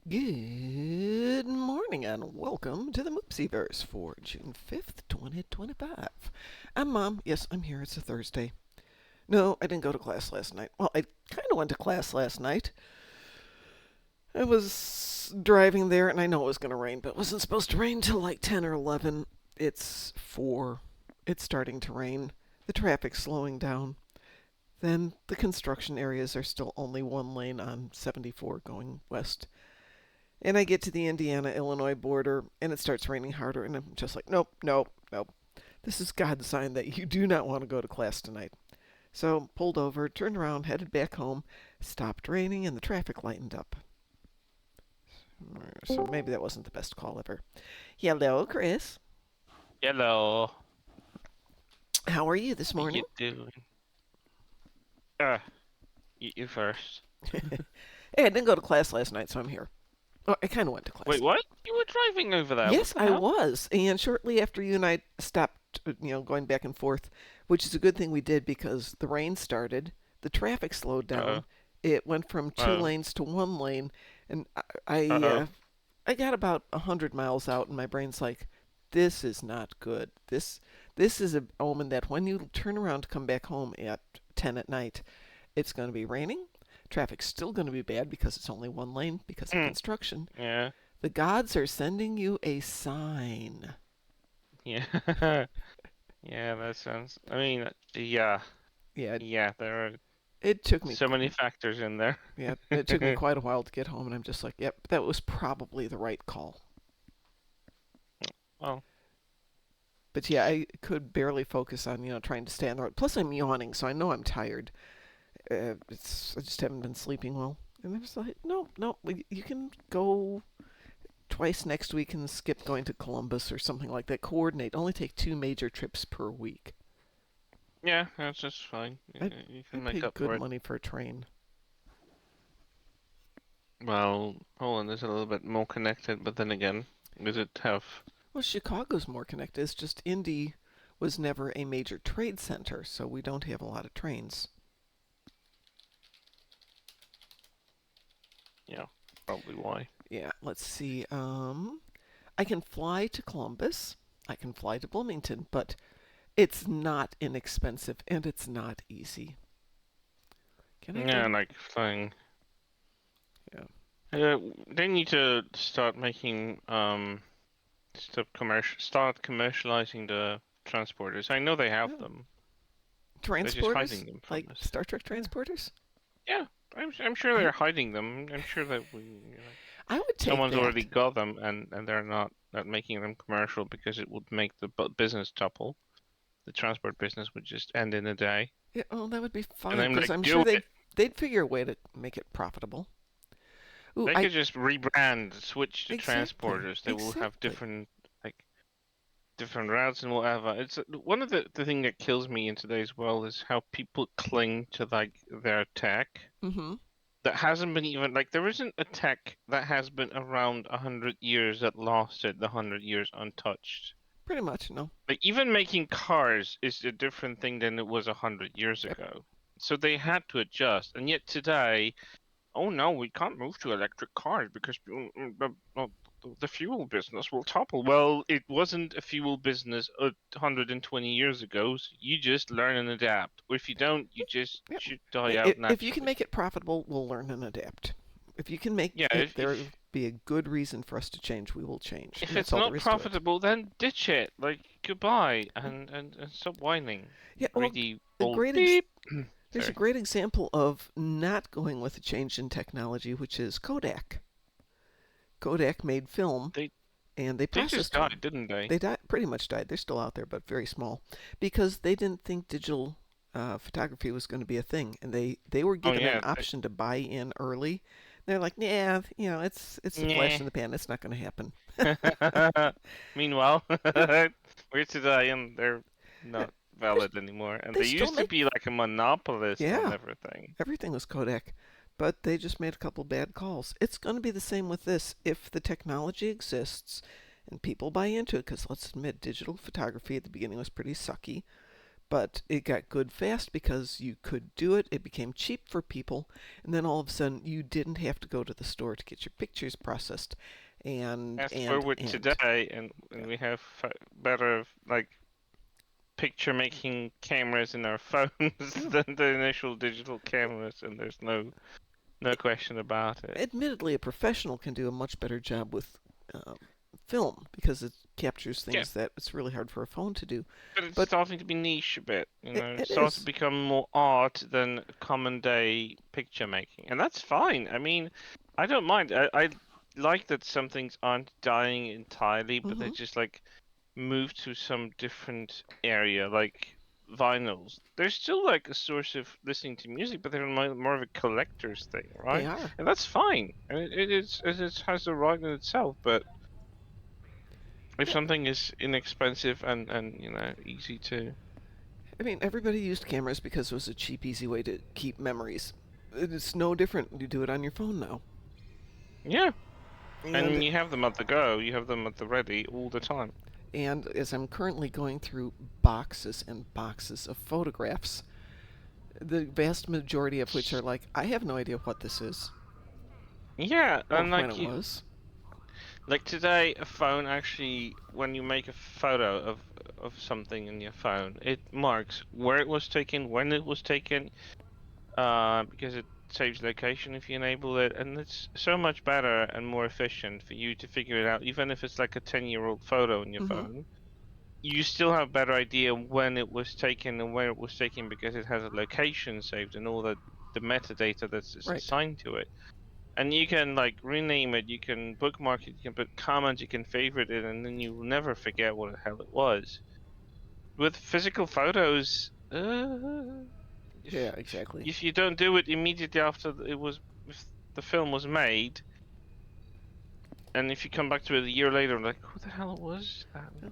Good morning and welcome to the Moopsyverse for June 5th, 2025. I'm Mom. Yes, I'm here. It's a Thursday. No, I didn't go to class last night. Well, I kind of went to class last night. I was driving there and I know it was going to rain, but it wasn't supposed to rain till like 10 or 11. It's 4. It's starting to rain. The traffic's slowing down. Then the construction areas are still only one lane on 74 going west. And I get to the Indiana Illinois border and it starts raining harder, and I'm just like, nope, nope, nope. This is God's sign that you do not want to go to class tonight. So pulled over, turned around, headed back home. Stopped raining and the traffic lightened up. So maybe that wasn't the best call ever. Hello, Chris. Hello. How are you this How morning? you doing? Uh, you first. Hey, I didn't go to class last night, so I'm here. Oh, I kind of went to class. Wait, what? You were driving over there. What Yes, the I hell? was. And shortly after you and I stopped, going back and forth, which is a good thing we did because the rain started, the traffic slowed Uh-oh. down. It went from two Uh-oh. lanes to one lane, and I, Uh-oh. I got about 100 miles out, and my brain's like, "This is not good. This is a omen that when you turn around to come back home at 10 at night, it's going to be raining. Traffic's still going to be bad because it's only one lane because of Hmm. construction. Yeah. The gods are sending you a sign." Yeah. Yeah, that sounds. Yeah. Yeah, Yeah, there are it took me. so many factors in there. Yeah, it took me quite a while to get home, and I'm just like, yep, that was probably the right call. Well, But yeah, I could barely focus on trying to stay on the road. Plus, I'm yawning, so I know I'm tired. I just haven't been sleeping well, and I was like, no, no, you can go twice next week and skip going to Columbus or something like that. Coordinate. Only take 2 major trips per week. yeah, that's just fine. I You I can make paid up for good it. money for a train. Well, Poland is a little bit more connected, but then again, is it tough? Well, Chicago's more connected. It's just Indy was never a major trade center, so we don't have a lot of trains. Yeah, probably why. Yeah, let's see. I can fly to Columbus. I can fly to Bloomington, but it's not inexpensive and it's not easy. Can I Yeah, go? like flying. Yeah. They need to start making start commercializing the transporters. I know they have Yeah. them. They're just Transporters? hiding them from Like us. Star Trek Yeah, transporters? yeah. I'm sure I they're hiding them. I'm sure that I would take someone's already that. got them, and they're not making them commercial because it would make the business topple. The transport business would just end in a day. Yeah, oh, that would be And fine I'm because like, I'm sure do they'd it. they'd figure a way to make it profitable. Ooh, They I could just rebrand, switch to exactly, transporters. They will have exactly. different routes and whatever. It's one of the thing that kills me in today's world is how people cling to like their tech Mm-hmm. that hasn't been even like there isn't a tech that has been around 100 years that lasted the 100 years untouched. Pretty much, no. Like even making cars is a different thing than it was 100 years Yep. ago. So they had to adjust, and yet today oh no, we can't move to electric cars because the fuel business will topple. Well, it wasn't a fuel business 120 years ago. So you just learn and adapt. Or if you don't, you just Yep. should die out If you can naturally. make it profitable, we'll learn and adapt. If you can make Yeah, it, there will be a good reason for us to change. We will change, and if that's it's all there not is to it. profitable, then ditch it. Like goodbye and stop whining. Yeah. Well, Greedy a old great beep. there's a Sorry. great example of not going with a change in technology, which is Kodak. Kodak made film, They and they they just processed died, film. didn't they? They died, pretty much died. They're still out there, but very small, because they didn't think digital photography was going to be a thing, and they were Oh given an yeah. option to buy in early. They're like, yeah, it's a flash Nah. in the pan. It's not going to happen. Meanwhile, Yep. we're today and they're not They're, valid anymore. And they they still used to make, be like a monopolist on yeah, everything. everything was Kodak, but they just made a couple bad calls. It's going to be the same with this. If the technology exists and people buy into it, because let's admit, digital photography at the beginning was pretty sucky, But it got good fast because you could do it. It became cheap for people, and then all of a sudden you didn't have to go to the store to get your pictures processed. And Fast and forward and today, and yeah, we have better like picture making cameras in our phones yeah. than the initial digital cameras, and there's no question about it. Admittedly, a professional can do a much better job with um, film because it captures Yeah, things that it's really hard for a phone to do. but it's But starting to be niche a bit. it It's starting to is. become more art than common day picture making, and that's fine. I mean, I don't mind. I like that some things aren't dying entirely, but they Hmm. just like move to some different area, like vinyls. They're still like a source of listening to music, but they're more of a collector's thing, They right? are. And that's fine. And it has the right in itself. But if Yeah. something is inexpensive and easy to, I mean, everybody used cameras because it was a cheap, easy way to keep memories. It's no different. You do it on your phone now. yeah. And And you have them at the go. You have them at the ready all the time. and as I'm currently going through boxes and boxes of photographs, the vast majority of which are like, I have no idea what this is Yeah, or and when it was. like today, a phone actually, when you make a photo of something in your phone, it marks where it was taken, when it was taken, because it saves location if you enable it, and it's so much better and more efficient for you to figure it out, even if it's like a 10-year-old photo in your Hmm. phone. You still have a better idea when it was taken and where it was taken because it has a location saved and all the metadata that's Right. assigned to it. And you can like rename it, you can bookmark it, you can put comments, you can favorite it, and then you will never forget what the hell it was. With physical photos, Yeah, exactly. if you don't do it immediately after if the film was made, and if you come back to it a year later, like who the hell was that? Yeah.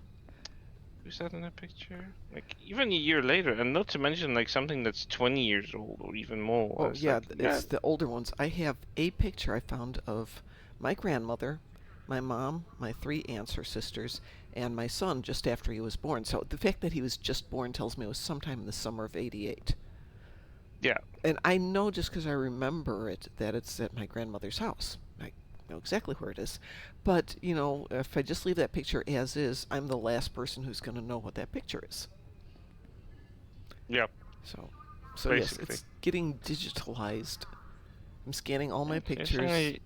Who's that in the picture? Like even a year later, and not to mention like something that's 20 years old or even more. Oh, It's yeah, like, yeah, it's the older ones. I have a picture I found of my grandmother, my mom, my three aunts, her sisters, and my son just after he was born. So the fact that he was just born tells me it was sometime in the summer of '88. yeah, And I know just because I remember it that it's at my grandmother's house. I know exactly where it is. But, if I just leave that picture as is, I'm the last person who's going to know what that picture is. yeah, So, so yes, basically. it's getting digitalized. I'm scanning all my It's pictures. only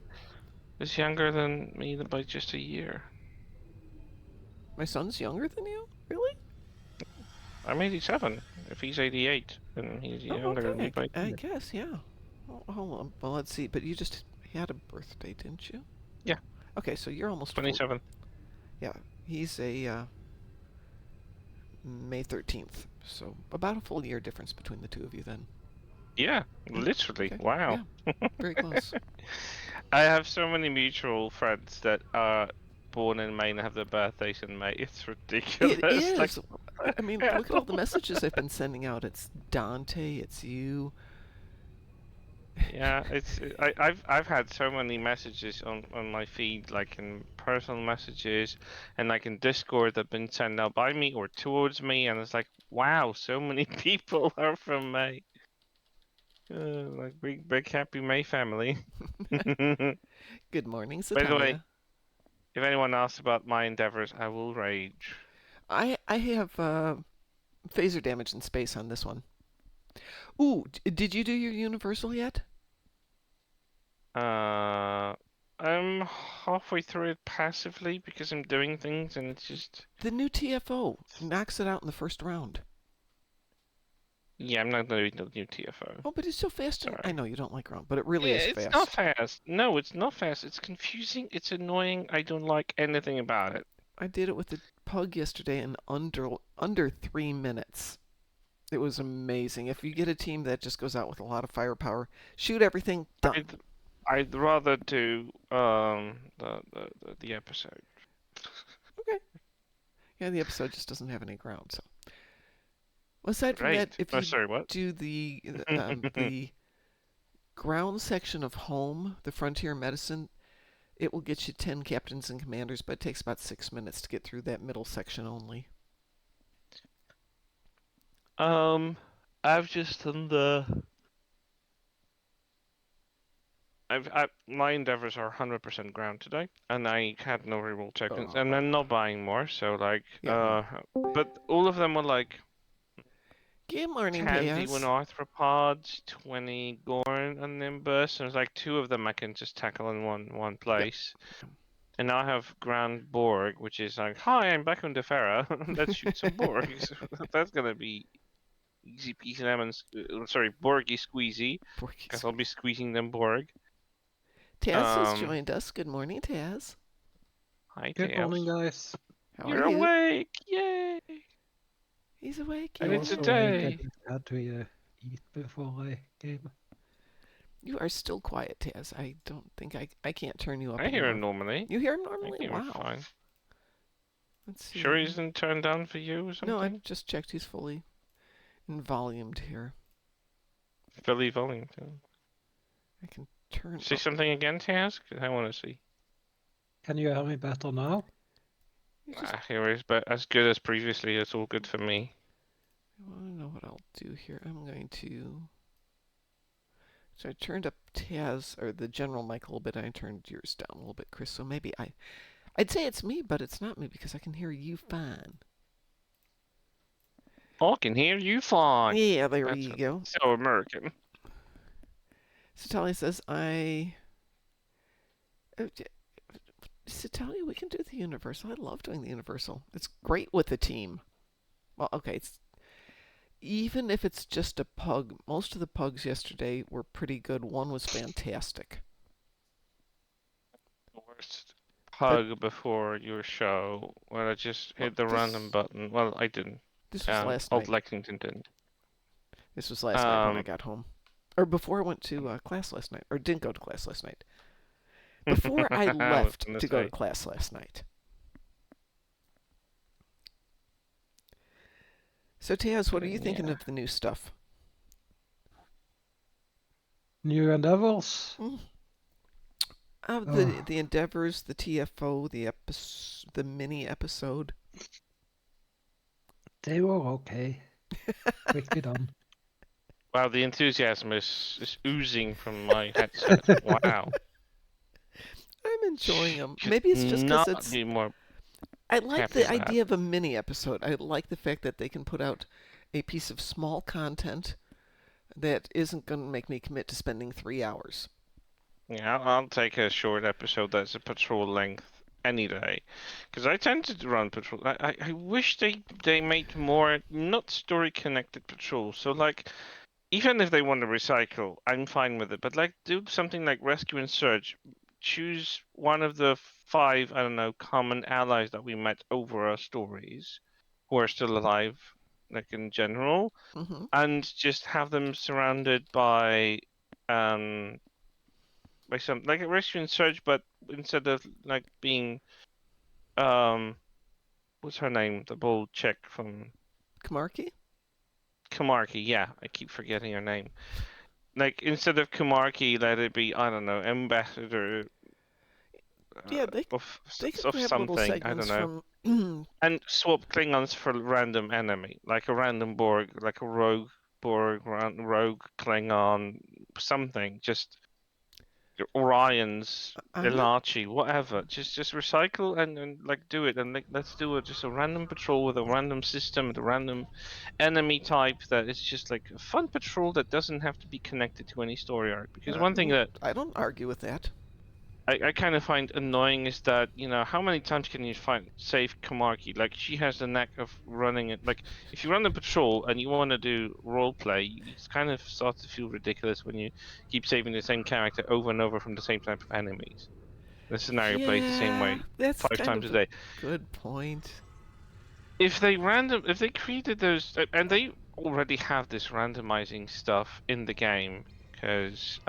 it's younger than me by just a year. My son's younger than you? Really? I'm 87. If he's 88, then he's Oh, younger than me okay. by a I year. guess, yeah. Oh, hold on. Well, let's see. But you just had a birthday, didn't you? Yeah, Okay, so you're almost 40. 27. Yeah, he's a May 13th. So about a full year difference between the two of you then. Yeah, Yeah. literally. Okay. Wow. Yeah. Very close. I have so many mutual friends that are born in May and have their birthdays in May. It's It ridiculous. Like, is. I mean, look at all the messages I've been sending out. It's Dante. It's you. yeah, I've had so many messages on my feed, like in personal messages and like in Discord that have been sent out by me or towards me, and it's like, wow, so many people are from May. Like big happy May family. By Good morning, the way, Sataya. if anyone asks about my endeavors, I will rage. I have phaser damage in space on this one. Ooh, did you do your universal yet? Uh, I'm halfway through it passively because I'm doing things and it's just, The new TFO knocks it out in the first round. yeah, I'm not doing the new TFO. Oh, but it's so fast and I Sorry. know you don't like ground, but it really is It's not fast. fast. No, it's not fast. It's confusing. It's annoying. I don't like anything about it. I did it with the pug yesterday in under 3 minutes. It was amazing. If you get a team that just goes out with a lot of firepower, shoot everything, done. I'd I'd rather do the episode. Okay. Yeah, the episode just doesn't have any ground. So, aside from that, Right. if Oh, you sorry, what? do the ground section of home, the frontier medicine, it will get you 10 captains and commanders, but it takes about 6 minutes to get through that middle section only. I've just done my endeavors are 100% ground today, and I had no reroll tokens, and I'm not buying more. So like, Yeah, no. but all of them were like Good morning, 10 D1 Taz. arthropods, 20 Gorn and Nimbus, and there's like two of them I can just tackle in one Yep. place. And now I have Grand Borg, which is like, hi, I'm back on Defera. Let's shoot some Borgs. That's gonna be easy peasy lemons. Sorry, Borgy squeezy, because I'll be squeezing them Borg. Taz has Um, joined us. Good morning, Taz. Hi Good morning, Tails. guys. How are You're you? awake! Yay! He's awake. I And was it's a so awake I Yay. day. just had to eat before I came. You are still quiet, Taz. I don't think I can't turn you up I hear anymore. him normally. You hear him I normally? hear him Wow. fine. Let's Sure he see. isn't turned down for you or No, I something? just checked. He's fully volumed here. Philly Wellington. I can turn Say up. something again, Taz? 'Cause I want to see. Can you hear me better now? You just. Here is, but as good as previously. It's all good for me. I want to know what I'll do here. I'm going to. So I turned up Taz or the general mic a little bit. And I turned yours down a little bit, Chris. So maybe I'd say it's me, but it's not me because I can hear you fine. I can hear you fine. Yeah, there That's you go. so American. Satalia says Satalia, we can do the Universal. I love doing the Universal. It's great with the team. Well, okay, even if it's just a pug. Most of the pugs yesterday were pretty good. One was fantastic. Worst But hug before your show when I just well, hit the random button. Well, I didn't. this was last Old night. Lexington didn't. This was last night when I Um, got home, or before I went to class last night, or didn't go to class last night. Before I I was left gonna to go to say. class last night. So Taz, what are you thinking Yeah. of the new stuff? New endeavors? Of Oh, the endeavors, the TFO, the mini episode. they were okay. Quickly done. Wow, the enthusiasm is oozing from my headset. Wow. I'm enjoying them. Could Maybe it's just because not it's. be more I like happy the with that. idea of a mini episode. I like the fact that they can put out a piece of small content that isn't going to make me commit to spending 3 hours. Yeah, I'll take a short episode that's a patrol length any day, because I tend to run patrol. I wish they made more not story connected patrols. So like, even if they want to recycle, I'm fine with it. But like, do something like rescue and search. Choose one of the five, I don't know, common allies that we met over our stories, who are still alive, like in general, Mm-hmm. and just have them surrounded um by some like a rescue and search, but instead of like being um what's her name, the bold chick from Kamarki? Kamarki. Yeah, I keep forgetting her name. Like instead of Kamarki, let it be, I don't know, ambassador Yeah, they could of grab little something. I don't segments know. from. And swap Klingons for random enemy, like a random Borg, like a rogue Borg, rogue Klingon, something. Just your Orions, I'm not. Ilachi, whatever. Just recycle and like do it, and like, let's do it. Just a random patrol with a random system, with a random enemy type that is just like a fun patrol that doesn't have to be connected to any story arc. Because one thing that I don't argue with that. I kind of find annoying is that, how many times can you save Kamarki? Like, she has the knack of running it. Like, if you run the patrol and you want to do role play, it kind of starts to feel ridiculous when you keep saving the same character over and over from the same type of enemies. The scenario plays the same Yeah, way that's five kind times of a a day. good point. If they created those, and they already have this randomizing stuff in the game, because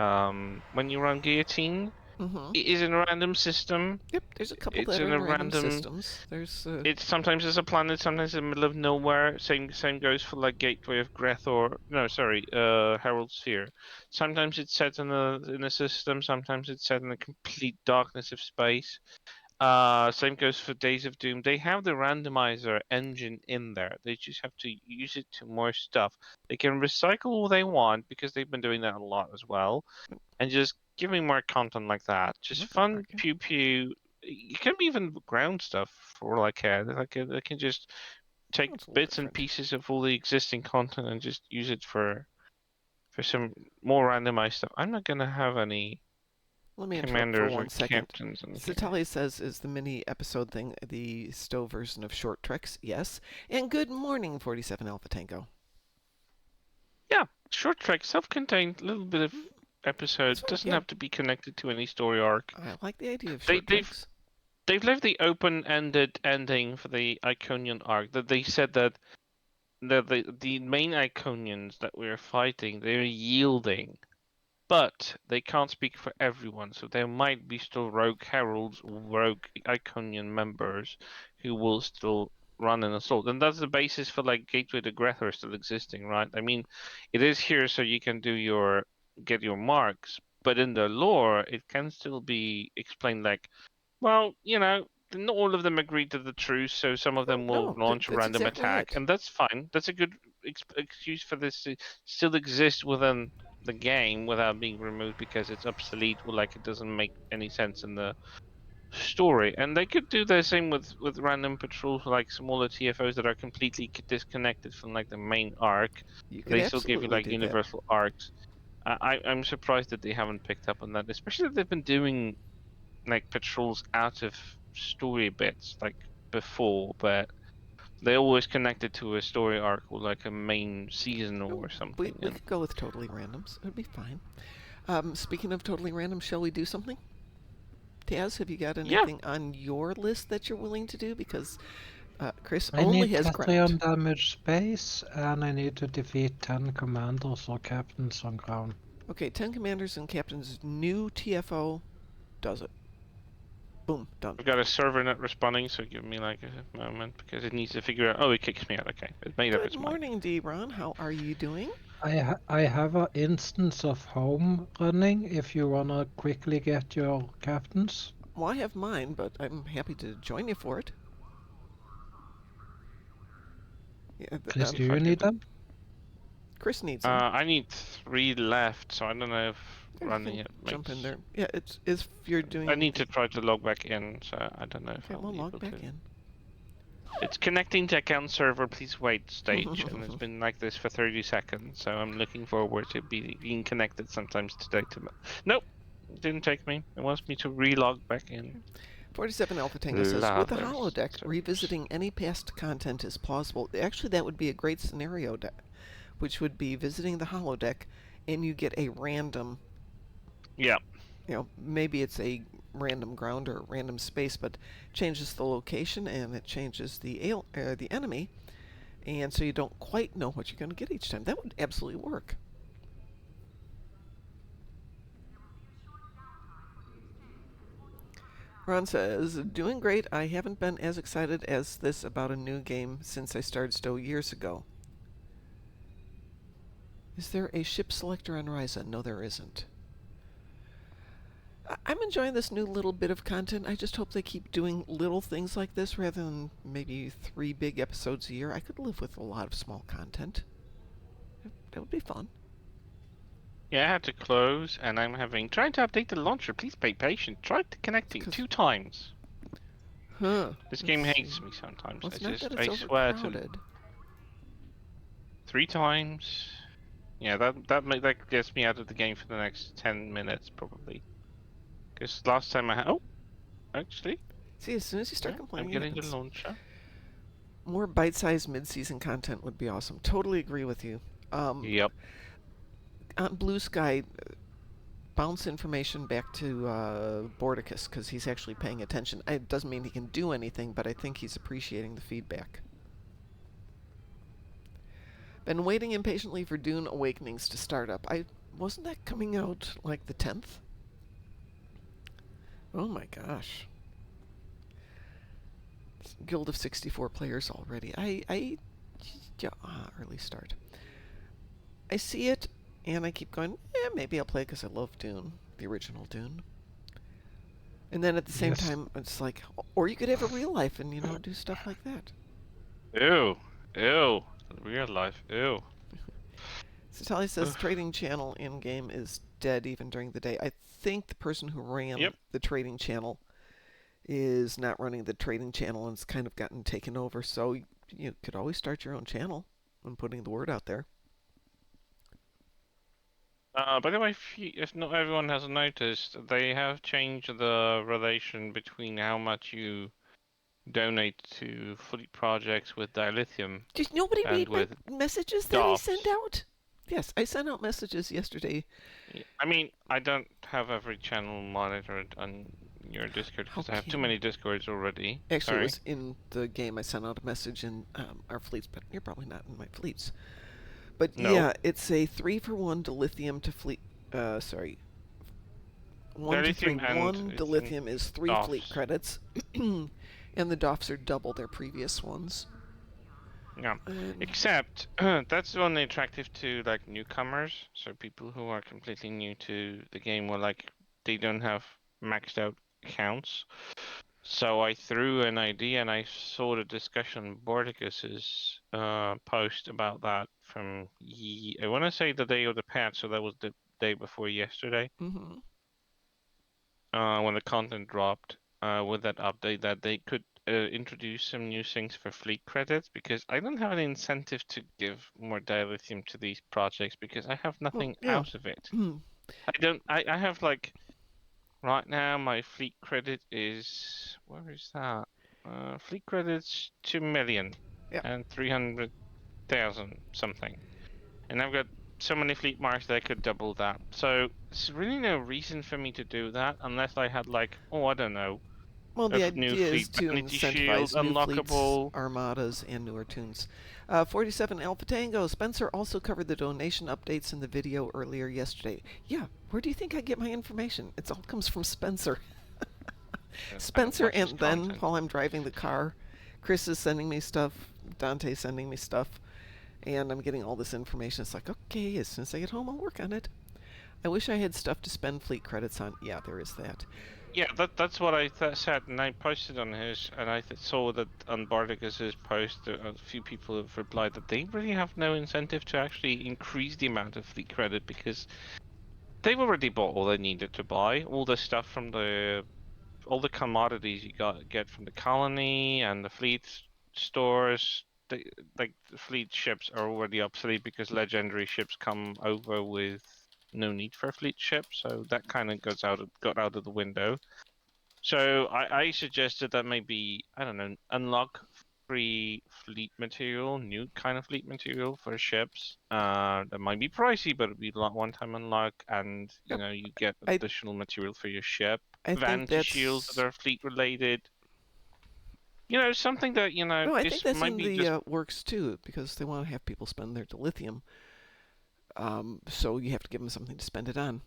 when you run Guillotine, Mm-hmm. it is in a random system. Yep, there's a couple It's that are in in a random random. systems. There's It's sometimes it's a planet, sometimes in the middle of nowhere. Same goes for like Gateway of Greth or no, sorry, Herald Sphere. Sometimes it's set in a system. Sometimes it's set in the complete darkness of space. Same goes for Days of Doom. They have the randomizer engine in there. They just have to use it to more stuff. They can recycle all they want because they've been doing that a lot as well, and just give me more content like that. Just fun Okay. pew pew. You can even ground stuff for all I care. They can just take That's a little bits and different. pieces of all the existing content and just use it for some more randomized stuff. I'm not gonna have any Let me interrupt for commanders or 1 second. captains in here. Satali says, is the mini episode thing the Stowe version of Short Treks? Yes. And good morning, 47 Alpha Tango. Yeah, short track, self-contained, little bit of That's episode. fine, Doesn't yeah. have to be connected to any story arc. I like the idea of They, Short they've Treks. they've left the open-ended ending for the Iconian arc. That they said that the main Iconians that we're fighting, they're yielding, but they can't speak for everyone. So there might be still rogue heralds or rogue Iconian members who will still run an assault, and that's the basis for like Gateway to Grethor still existing, right? I mean, it is here so you can do your get your marks, but in the lore, it can still be explained like, well, not all of them agree to the truce, so some of them will No, launch a that's random exactly attack, it. and that's fine. That's a good excuse for this to still exist within the game without being removed because it's obsolete or like it doesn't make any sense in the story. And they could do the same with random patrols, like smaller TFOs that are completely disconnected from like the main arc. You could They still give you absolutely like do that. universal arcs. I'm surprised that they haven't picked up on that, especially that they've been doing like patrols out of story bits like before, but they always connected to a story arc or like a main season No, or we, something. we And could go with totally randoms. It'd be fine. Speaking of totally random, shall we do something? Taz, have you got yeah, anything on your list that you're willing to do? Because Chris I only need has ground. 30 on damage space, and I need to defeat 10 commanders or captains on ground. Okay, 10 commanders and captains. New TFO does it. Boom, done. I've got a server not responding, so give me like a moment because it needs to figure out. Oh, it kicks me out. Okay, it made up Good its mind. morning, D-Ron. How are you doing? I have an instance of home running if you wanna quickly get your captains. Well, I have mine, but I'm happy to join you for it. Yeah, Chris, do If I you need could, them? Chris needs them. I need 3 left, so I don't know if Yeah, you running can it jump in makes. there. Yeah, it's if you're I doing need the. to try to log back in, so I don't know if Okay, I'll well, be log able back to. in. It's connecting to account server, please wait stage, and it's been like this for 30 seconds, so I'm looking forward to being connected sometimes today. Nope, didn't take me. It wants me to relog back in. 47 Alpha Tango says, with the Lather holodeck, servers. revisiting any past content is plausible. Actually, that would be a great scenario, which would be visiting the holodeck, and you get a random, Yeah, maybe it's a random ground or random space, but changes the location and it changes the enemy, and so you don't quite know what you're going to get each time. That would absolutely work. Ron says, doing great. I haven't been as excited as this about a new game since I started Stowe years ago. Is there a ship selector on Ryza? No, there isn't. I'm enjoying this new little bit of content. I just hope they keep doing little things like this rather than maybe 3 big episodes a year. I could live with a lot of small content. That would be fun. yeah, I had to close, and I'm trying to update the launcher. Please be patient. Tried connecting Because, 2 times. This game let's see. hates me sometimes. Well, it's not that it's I swear to overcrowded. 3 times. Yeah, that gets me out of the game for the next 10 minutes probably. Because last time I had. Oh, actually, See, as soon as you start yeah, I'm complaining, it getting the happens. launcher. More bite-sized mid-season content would be awesome. Totally agree with you. Um, Yep. on Blue Sky, bounce information back to Bordicus because he's actually paying attention. It doesn't mean he can do anything, but I think he's appreciating the feedback. Been waiting impatiently for Dune Awakenings to start up. Wasn't that coming out like the 10th? Oh my gosh. Guild of 64 players already. Yeah, early start. I see it, and I keep going, maybe I'll play because I love Dune, the original Dune. And then at the same Yes. time, it's like, or you could have a real life and, do stuff like that. Ew. Ew. Real life. Ew. So Tali says Ugh. trading channel in game is dead even during the day. I think the person who ran Yep. the trading channel is not running the trading channel and it's kind of gotten taken over. So you could always start your own channel and putting the word out there. By the way, if not everyone has noticed, they have changed the relation between how much you donate to fleet projects with dilithium Did nobody and read my with messages that I sent DOFs. out? Yes, I sent out messages yesterday. I mean, I don't have every channel monitored on your Discord How because I have too can many Discords already. Actually, it Sorry. was in the game. I sent out a message in our fleets, but you're probably not in my fleets. But No. yeah, it's a 3-for-1 dilithium to fleet. Sorry, 1 to 3. Dilithium and 1 it's in dilithium is 3 fleet DOFs. credits, and the DOFs are double their previous ones. Yeah. And Except that's only attractive to like newcomers, so people who are completely new to the game or like they don't have maxed out accounts. So I threw an idea and I saw the discussion Bordicus's post about that from I want to say the day of the patch, so that was the day before yesterday, mm-hmm. when the content dropped with that update that they could introduce some new things for fleet credits because I don't have an incentive to give more dilithium to these projects because I have Well, nothing yeah. out of it. I don't. I have like right now my fleet credit is where is that? Fleet credits 2,000,000 Yeah. and 300,000 something, and I've got so many fleet marks that I could double that. So there's really no reason for me to do that unless I had like, oh, I don't know, Well, a the new idea is fleet to vanity shield incentivize new fleets, unlockable. armadas, and newer tunes. 47 Alpha Tango. Spencer also covered the donation updates in the video earlier yesterday. Yeah, where do you think I get my information? It all comes from Spencer. I don't Spencer, watch his and then content. while I'm driving the car, Chris is sending me stuff, Dante's sending me stuff, and I'm getting all this information. It's like, okay, as soon as I get home, I'll work on it. I wish I had stuff to spend fleet credits on. Yeah, there is that. Yeah, that's what I said, and I posted on his, and I saw that on Bardicus's post, a few people have replied that they really have no incentive to actually increase the amount of fleet credit because they've already bought all they needed to buy, all the stuff from all the commodities you get from the colony and the fleet stores. Like the fleet ships are already obsolete because legendary ships come over with no need for a fleet ship, so that kind of got out of the window. So I suggested that maybe, I don't know, unlock free fleet material, new kind of fleet material for ships. That might be pricey, but it'd be like one-time unlock, and Yep. you get I additional material for your ship. I think Vanity shields that that's are fleet related. Something that no, I think just that's in maybe the just works too, because they want to have people spend their dilithium. So you have to give them something to spend it on.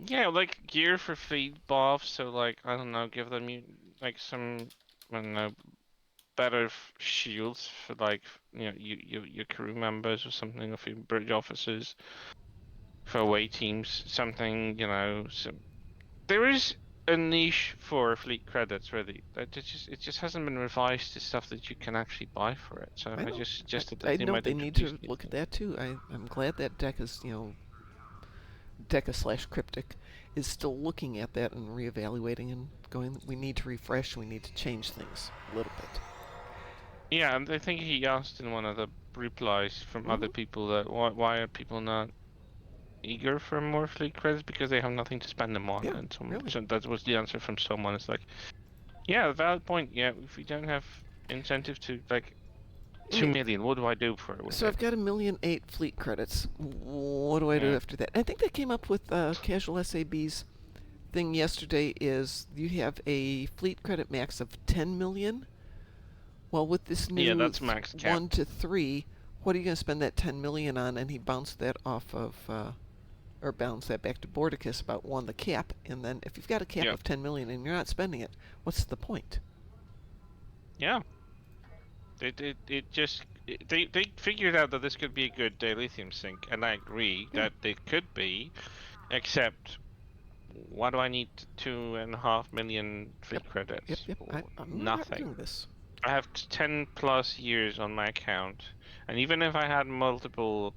yeah, like gear for fleet buffs. So like I don't know, give them like some, I don't know, better shields for like your crew members or something, or for your bridge officers, for away teams, something. There is a niche for fleet credits really. It just hasn't been revised to stuff that you can actually buy for it. So I I know. just suggested I that they know might they need introduce to these look at things. that too. I'm glad that Deck is, Deca slash Cryptic is still looking at that and reevaluating and going, we need to refresh, we need to change things a little bit. Yeah, and I think he asked in one of the replies from other Mm-hmm. people that why are people not eager for more fleet credits because they have nothing to spend them on, Yeah, and really. so that was the answer from someone. It's like, yeah, valid point. Yeah, if we don't have incentive to like I two mean, million, what do I do for it with so I've it? got 1,000,008 fleet credits. What do I do Yeah, after that? I think they came up with Casual SAB's thing yesterday is you have a fleet credit max of 10 million. Well, with this yeah, new that's max cap. 1 to 3, what are you going to spend that 10 million on? And he bounced that off of, or bounced that back to Bordicus about the cap. And then if you've got a cap Yeah, of 10 million and you're not spending it, what's the point? yeah. It just they figured out that this could be a good dilithium sink, and I agree that they could be, except Why do I need 2.5 million free credits Yep. for I'm not nothing? arguing this. I have 10 plus years on my account, and even if I had multiple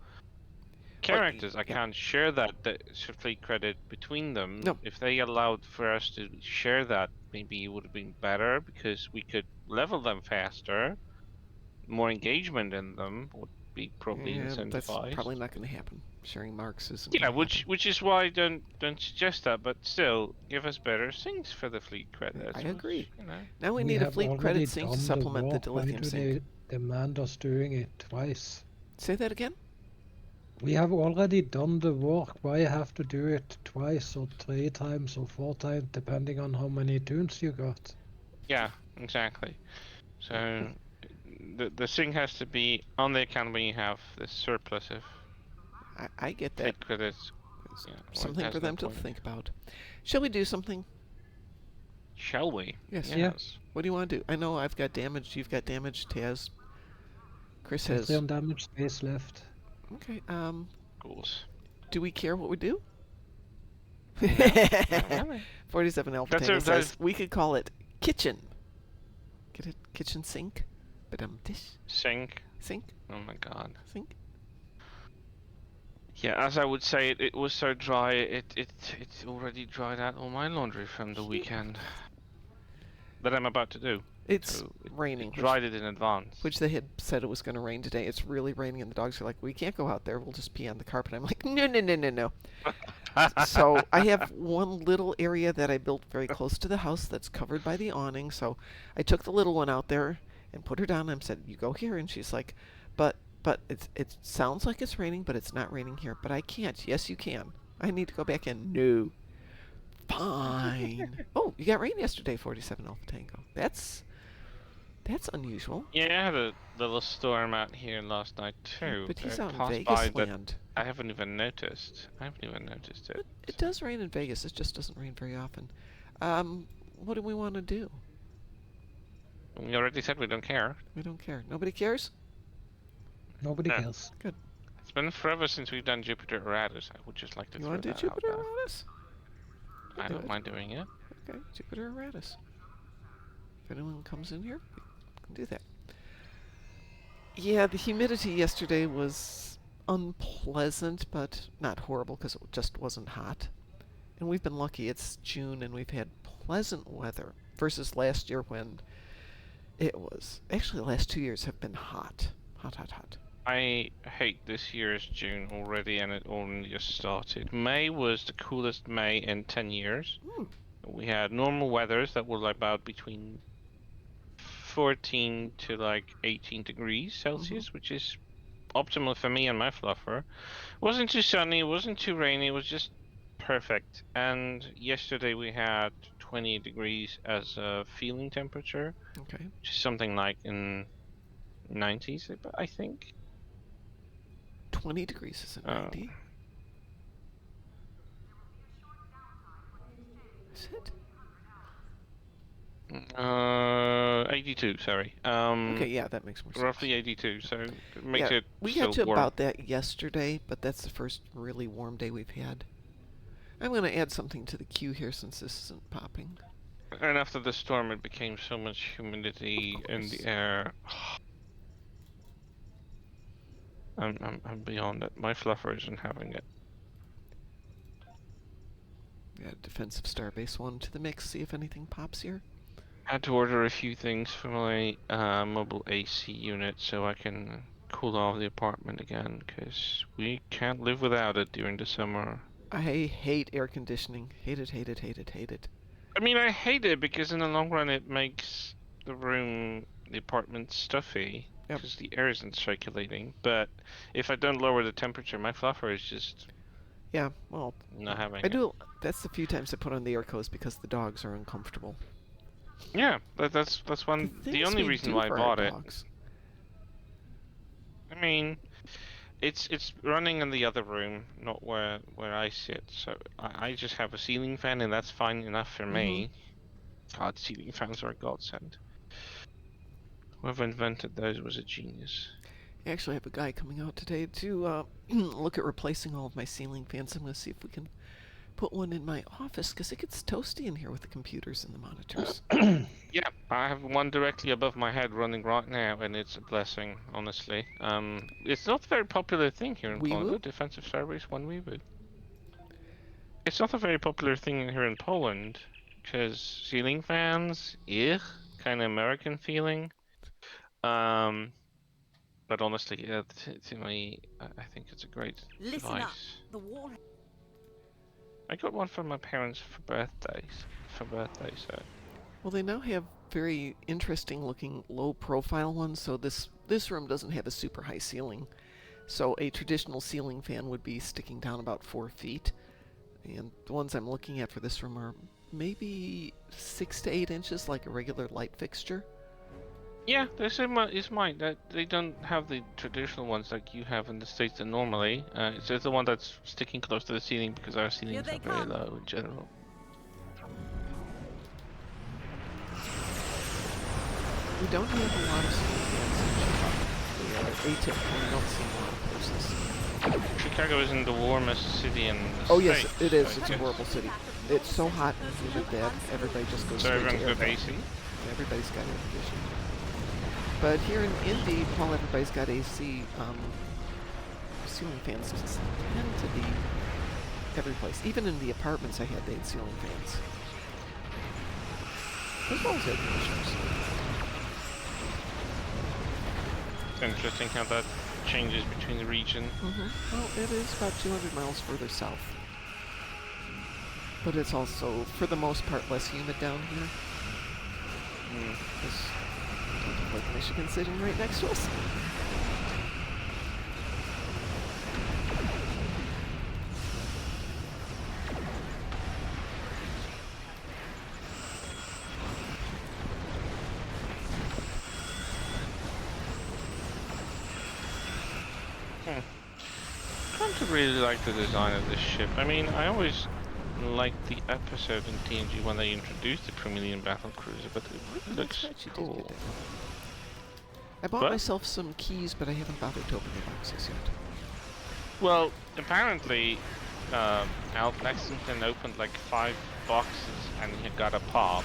characters, I can't share that fleet credit between them. No. If they allowed for us to share that, maybe it would have been better because we could level them faster. More engagement in them would be probably Yeah, that's incentivized. probably not going to happen. Sharing marks isn't Yeah, going to happen. which is why I don't suggest that, but still give us better things for the fleet credits. I agree. You know. Now we We need a have fleet already credit sink to done the supplement the work. Why dilithium do sink. they demand us doing it twice? Say that again? We have already done the work. Why have to do it twice or 3 times or 4 times, depending on how many tunes you got? Yeah, exactly. So the thing has to be on the account when you have this surplus of I get that. fleet credits. It's Yeah, something for there's no them to point. think about. Shall we do something? Shall we? Yes. Yeah. Yes. What do you want to do? I know I've got damage. You've got damage. Taz. Chris Still has. 3 on damage, space left. Okay. Ghouls. Do we care what we do? No, not really. 47 Alpha That's Tango a- says that's- we could call it kitchen. Get it? Kitchen sink? But dish Sink. sink Oh my god. sink. Yeah, as I would say, it was so dry. It already dried out all my laundry from the weekend that I'm about to do. It's So raining, it dried it in advance. which they had said it was going to rain today. It's really raining, and the dogs are like, "We can't go out there. We'll just pee on the carpet." I'm like, "No." So I have one little area that I built very close to the house that's covered by the awning. So I took the little one out there and put her down. And I said, "You go here," and she's like, "But it sounds like it's raining, but it's not raining here." But I can't. Yes, you can. I need to go back in. No. Fine. Oh, you got rain yesterday, 47 Alpha Tango. That's unusual. Yeah, I had a little storm out here last night too. But he's It out in passed Vegas by that land. I haven't even noticed. it. It does rain in Vegas. It just doesn't rain very often. What do we want to do? We already said we don't care. We don't care. Nobody cares? Nobody Yeah. cares. It's been forever since we've done Jupiter Eratus. I would just like to You throw want to do that Jupiter out there. Eratus? I do don't it. mind doing it. Okay, Jupiter Eratus. If anyone comes in here, we can do that. Yeah, the humidity yesterday was unpleasant, but not horrible because it just wasn't hot. And we've been lucky. It's June and we've had pleasant weather versus last year when it was. Actually, the last 2 years have been hot. Hot. I hate this year's June already, and it only just started. May was the coolest May in 10 years. We had normal weathers that were about between 14 to like 18 degrees Celsius, which is optimal for me and my fluffer. It wasn't too sunny, it wasn't too rainy, it was just perfect. And yesterday we had 20 degrees as a feeling temperature, Okay. which is something like in 90s, I think. 20 degrees is a 90. Is it? 82, sorry. Okay, yeah, that makes more sense. Roughly 82, so it makes Yeah, it we still got to warm. about that yesterday, but that's the first really warm day we've had. I'm going to add something to the queue here since this isn't popping. And after the storm, it became so much humidity in the air. I'm beyond it. My fluffer isn't having it. Add defensive starbase 1 to the mix, see if anything pops here. Had to order a few things for my mobile AC unit so I can cool off the apartment again, because we can't live without it during the summer. I hate air conditioning. Hate it. I mean, I hate it because in the long run it makes the apartment stuffy, Yep. because the air isn't circulating. But if I don't lower the temperature, my fluffer is just Yeah, well, not having I it. do. That's the few times I put on the air codes because the dogs are uncomfortable. Yeah, that's one. The only reason why I bought it. I mean, it's running in the other room, not where I sit. So I just have a ceiling fan, and that's fine enough for me. God, ceiling fans are a godsend. Whoever invented those was a genius. I actually have a guy coming out today to look at replacing all of my ceiling fans. I'm going to see if we can put one in my office because it gets toasty in here with the computers and the monitors. Yeah, I have one directly above my head running right now, and it's a blessing, honestly. It's not a very popular thing here in Poland. Wee-woo? Oh, defensive servers, one wee bit. It's not a very popular thing here in Poland, because ceiling fans, kind of American feeling. But honestly, to me, I think it's a great Listen up. device. The war. I got one for my parents for birthdays. So Well, they now have very interesting looking low profile ones, so this room doesn't have a super high ceiling. So a traditional ceiling fan would be sticking down about 4 feet. And the ones I'm looking at for this room are maybe 6 to 8 inches, like a regular light fixture. yeah, this is mine. That they don't have the traditional ones like you have in the States normally. It's just the one that's sticking close to the ceiling because our ceilings they are very come. low in general. We don't have a lot of ceiling fans in Chicago. They are atypical. We don't see a lot of places. Chicago isn't the warmest city in the Oh yes, States, it is. I It's a guess. horrible city. It's so hot and humid that everybody just goes So straight to everyone's air got vent. AC. Everybody's got air conditioning. But here in Indy, while everybody's got AC, ceiling fans just tend to be every place. Even in the apartments I had, they had ceiling fans. As well as air conditioners. It's interesting how that changes between the region. Well, it is about 200 miles further south. But it's also, for the most part, less humid down here. Because we don't have Lake Michigan sitting right next to us. I come to really like the design of this ship. I mean, I always liked the episode in TNG when they introduced the Promethean battle cruiser, but it really looks That's right, you did cool. get that. I bought What? myself some keys, but I haven't bothered to open the boxes yet. Well, apparently, Alf Lexington opened like 5 boxes and he got a pop.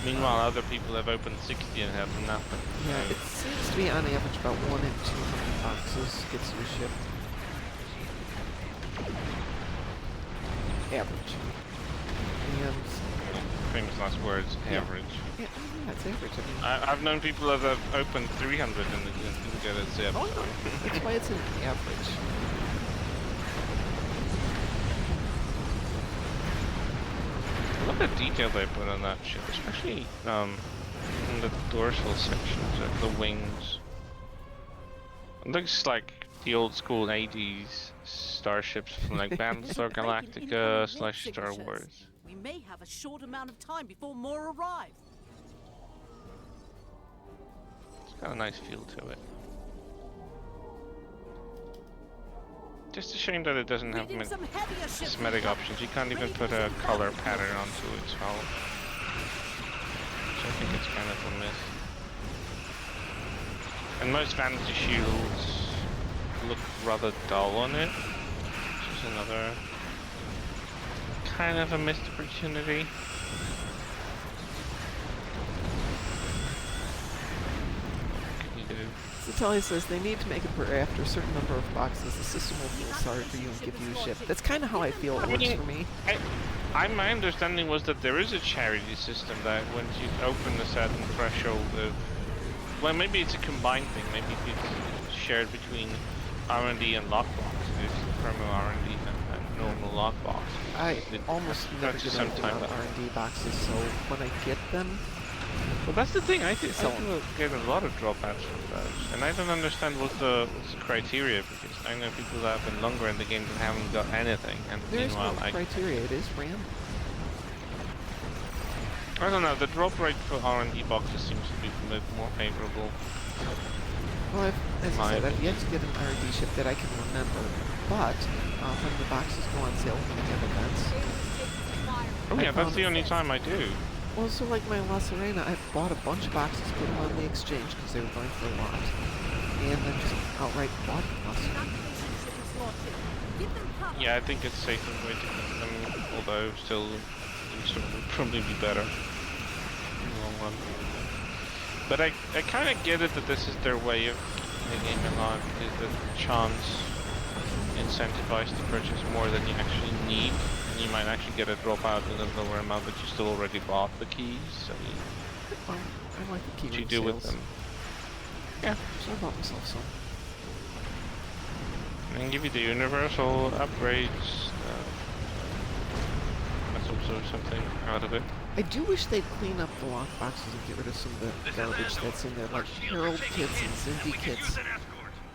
Meanwhile, other people have opened 60 and have nothing. Yeah, So- it seems to be on average about 1 in 200 boxes gets you a ship. Average. And famous last words, Yeah. average. yeah, it's average. I mean, I've known people that have opened 300 and they didn't get a zip. oh no, that's why it's an average. Look at the detail they put on that ship, especially in the dorsal sections of the wings. It looks like the old school 80s starships from like Battlestar Galactica / Star Wars. We may have a short amount of time before more arrive. It's got a nice feel to it. Just a shame that it doesn't have Reading some heavier ships. cosmetic options. You can't even put a color pattern onto its hull. Which I think it's kind of a miss. And most vanity shields look rather dull on it. Which is another kind of a missed opportunity. What can you do? Satelli says they need to make it where after a certain number of boxes, the system will feel sorry for you and give you a ship. That's kind of how I feel it works for me. My understanding was that there is a charity system that once you open a certain threshold of, well, maybe it's a combined thing. Maybe it's shared between R&D and lockbox. It's promo R&D and normal lockbox. I almost never that's get some anything time out of back. R&D boxes, so when I get them, Well, that's the thing. I do So- get a lot of dropouts from those, and I don't understand what's the criteria, because I know people that have been longer in the game that haven't got anything, and there's no meanwhile criteria. It is random. I don't know. The drop rate for R&D boxes seems to be a bit more favorable. Well, as I My said, I've opinion. yet to get an R&D ship that I can remember, but when the boxes go on sale when they have events, Oh I yeah, that's found- the only time I do. well, so like my La Serena, I bought a bunch of boxes, put them on the exchange because they were going for a lot, and then just outright bought the La Serena. Give them Yeah, I think it's safer way to keep them, although still restore would probably be better in the long run. But I kind of get it that this is their way of keeping the game alive, because the chance incentivized to purchase more than you actually need, and you might actually get a dropout in a lower amount, but you still already bought the keys, so Well, I like the key what you ring do with sales. them. Yeah, So I bought myself some. and give you the universal upgrades. That's also something out of it. I do wish they'd clean up the lock boxes and get rid of some of the garbage that's in there, like Herald kits and Zindi kits.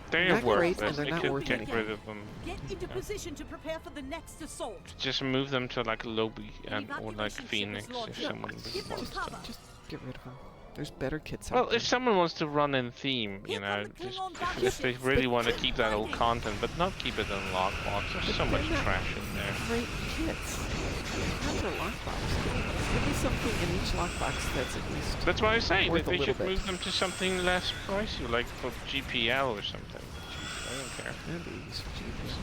They're Not great, worthless. and they're They not could worth get anything. rid of them. Get into position to prepare for the next assault. Just move them to like Lobby and or like evacuation ship is Phoenix if launched. someone Give really them wants. cover. Just get rid of them. There's better kits out Well, there. if someone wants to run in theme, you Here know, come the just Klingon if they battleships. really want to keep that old content, but not keep it in lockbox. There's so much They're not trash in there. Great kits. Not their lockbox. Give me something in each lockbox that's at least. That's why I say Worth that a they little should bit. move them to something less pricey, like for GPL or something. I don't care. That'd be useful. Jeepers.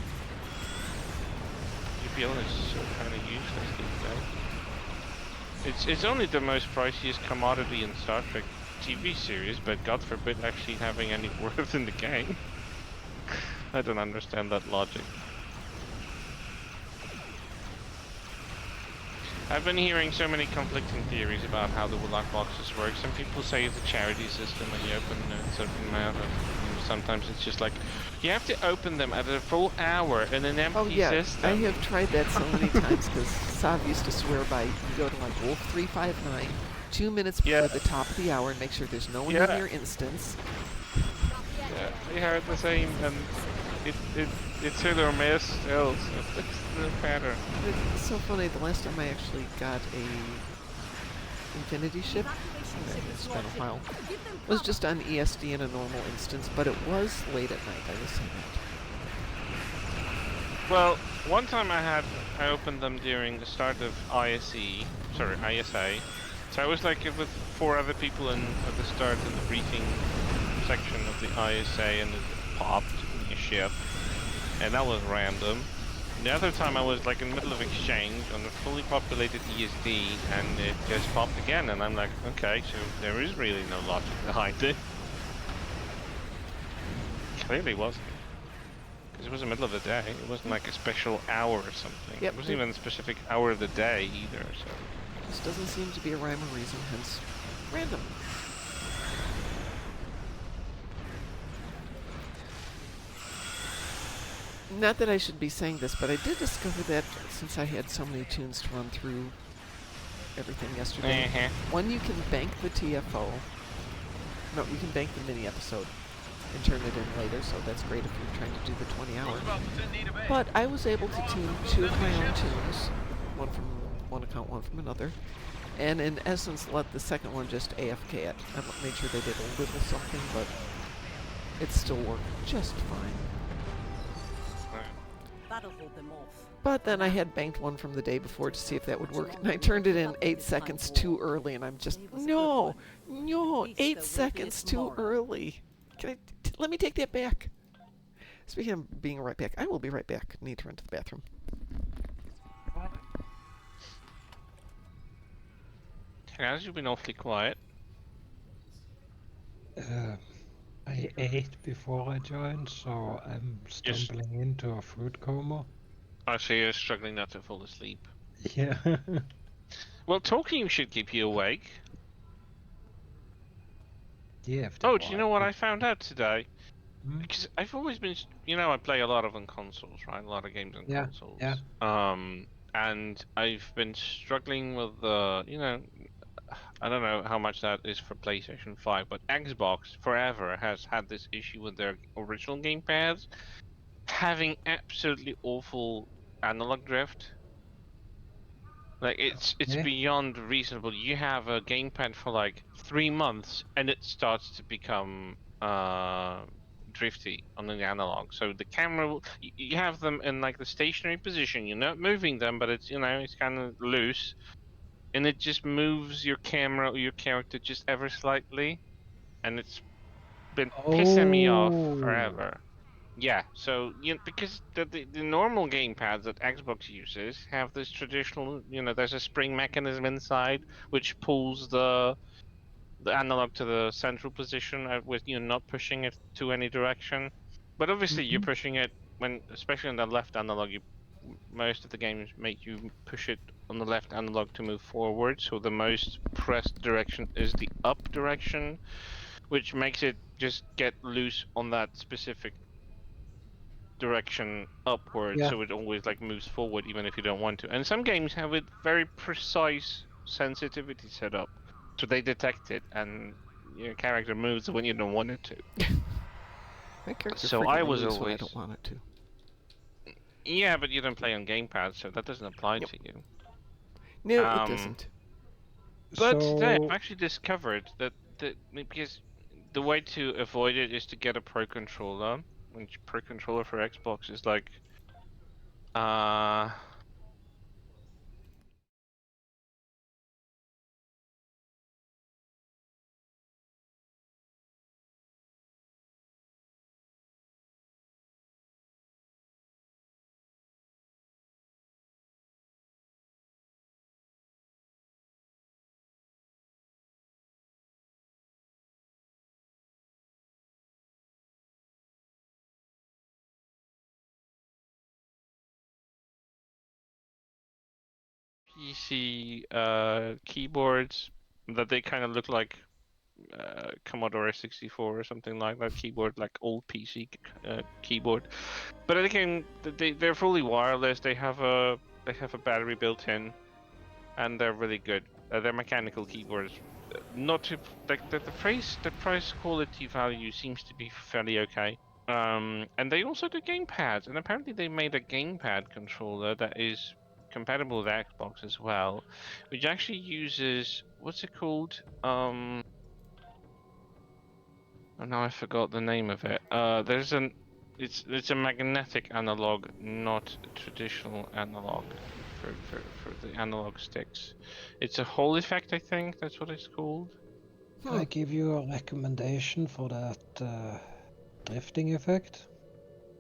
GPL is so kind of useless these days. It's only the most priciest commodity in Star Trek TV series, but God forbid actually having any worth in the game. I don't understand that logic. I've been hearing so many conflicting theories about how the lock boxes work. Some people say it's a charity system and you open a certain amount of. Sometimes it's just like you have to open them at a full hour in an empty Oh yeah, system. I have tried that so many times because Sav used to swear by you go to like Wolf 359, 2 minutes before Yeah. the top of the hour and make sure there's no one Yeah. in your instance. Yeah, we heard the same, and it's hit or miss still, so it's the pattern. It's so funny. The last time I actually got a Infinity ship, it's been a while, Give them was cover. just on ESD in a normal instance, but it was late at night. I was saying that. Well, one time I opened them during the start of ISA. So I was like with 4 other people at the start in the briefing section of the ISA, and it popped in a ship, and that was random. The other time I was like in the middle of exchange on a fully populated ESD, and it just popped again, and I'm like, okay, so there is really no logic behind it. Clearly wasn't. Because it was the middle of the day. It wasn't like a special hour or something. Yep. It wasn't even a specific hour of the day either, so. This doesn't seem to be a rhyme or reason, hence random. Not that I should be saying this, but I did discover that since I had so many tunes to run through everything yesterday, one, you can bank the TFO. No, you can bank the mini episode and turn it in later, so that's great if you're trying to do the 20 hour. But I was able to tune 2 of my own tunes, one from one account, one from another, and in essence let the second one just AFK it. I made sure they did a little something, but it still worked just fine. That'll hold them off. But then I had banked one from the day before to see if that would work, and I turned it in 8 seconds too early, and I'm just, no, 8 seconds too early. Can I, let me take that back. Speaking of being right back, I will be right back. Need to run to the bathroom. Has you've been awfully quiet. I ate before I joined, so I'm Yes. stumbling into a food coma. I see you're struggling not to fall asleep. Yeah. Well, talking should keep you awake. Yeah. Oh, do you know what I found out today? Hmm? Because I've always been, I play a lot of on consoles, right? A lot of games on Yeah, consoles. yeah. And I've been struggling with, I don't know how much that is for PlayStation 5, but Xbox forever has had this issue with their original gamepads having absolutely awful analog drift. Like it's Okay. beyond reasonable. You have a gamepad for like 3 months and it starts to become drifty on the analog. So the camera you have them in like the stationary position. You're not moving them, but it's it's kind of loose, and it just moves your camera or your character just ever slightly, and it's been pissing me off Oh. forever. Yeah, so because the normal gamepads that Xbox uses have this traditional, there's a spring mechanism inside which pulls the analog to the central position with not pushing it to any direction. But obviously you're Mhm. pushing it when, especially on the left analog, most of the games make you push it on the left analog to move forward. So the most pressed direction is the up direction, which makes it just get loose on that specific direction upward, Yeah. so it always like moves forward even if you don't want to. And some games have it very precise sensitivity set up, so they detect it and your character moves when you don't want it to. My character So I frequently was moves when I don't always want it to. yeah, but you don't play on gamepad, so that doesn't apply Yep. to you. No, it Um, doesn't. but today I've So actually discovered that because the way to avoid it is to get a pro controller, which pro controller for Xbox is like uh PC keyboards that they kind of look like Commodore 64 or something like that keyboard, like old PC keyboard. But again, they're fully wireless. They have a battery built in, and they're really good. They're mechanical keyboards. Not too like the price quality value seems to be fairly okay. And they also do gamepads, and apparently they made a gamepad controller that is compatible with Xbox as well, which actually uses what's it called? Oh, now I forgot the name of it. It's a magnetic analog, not a traditional analog for the analog sticks. It's a Hall effect, I think that's what it's called. Hmm. I give you a recommendation for that drifting effect.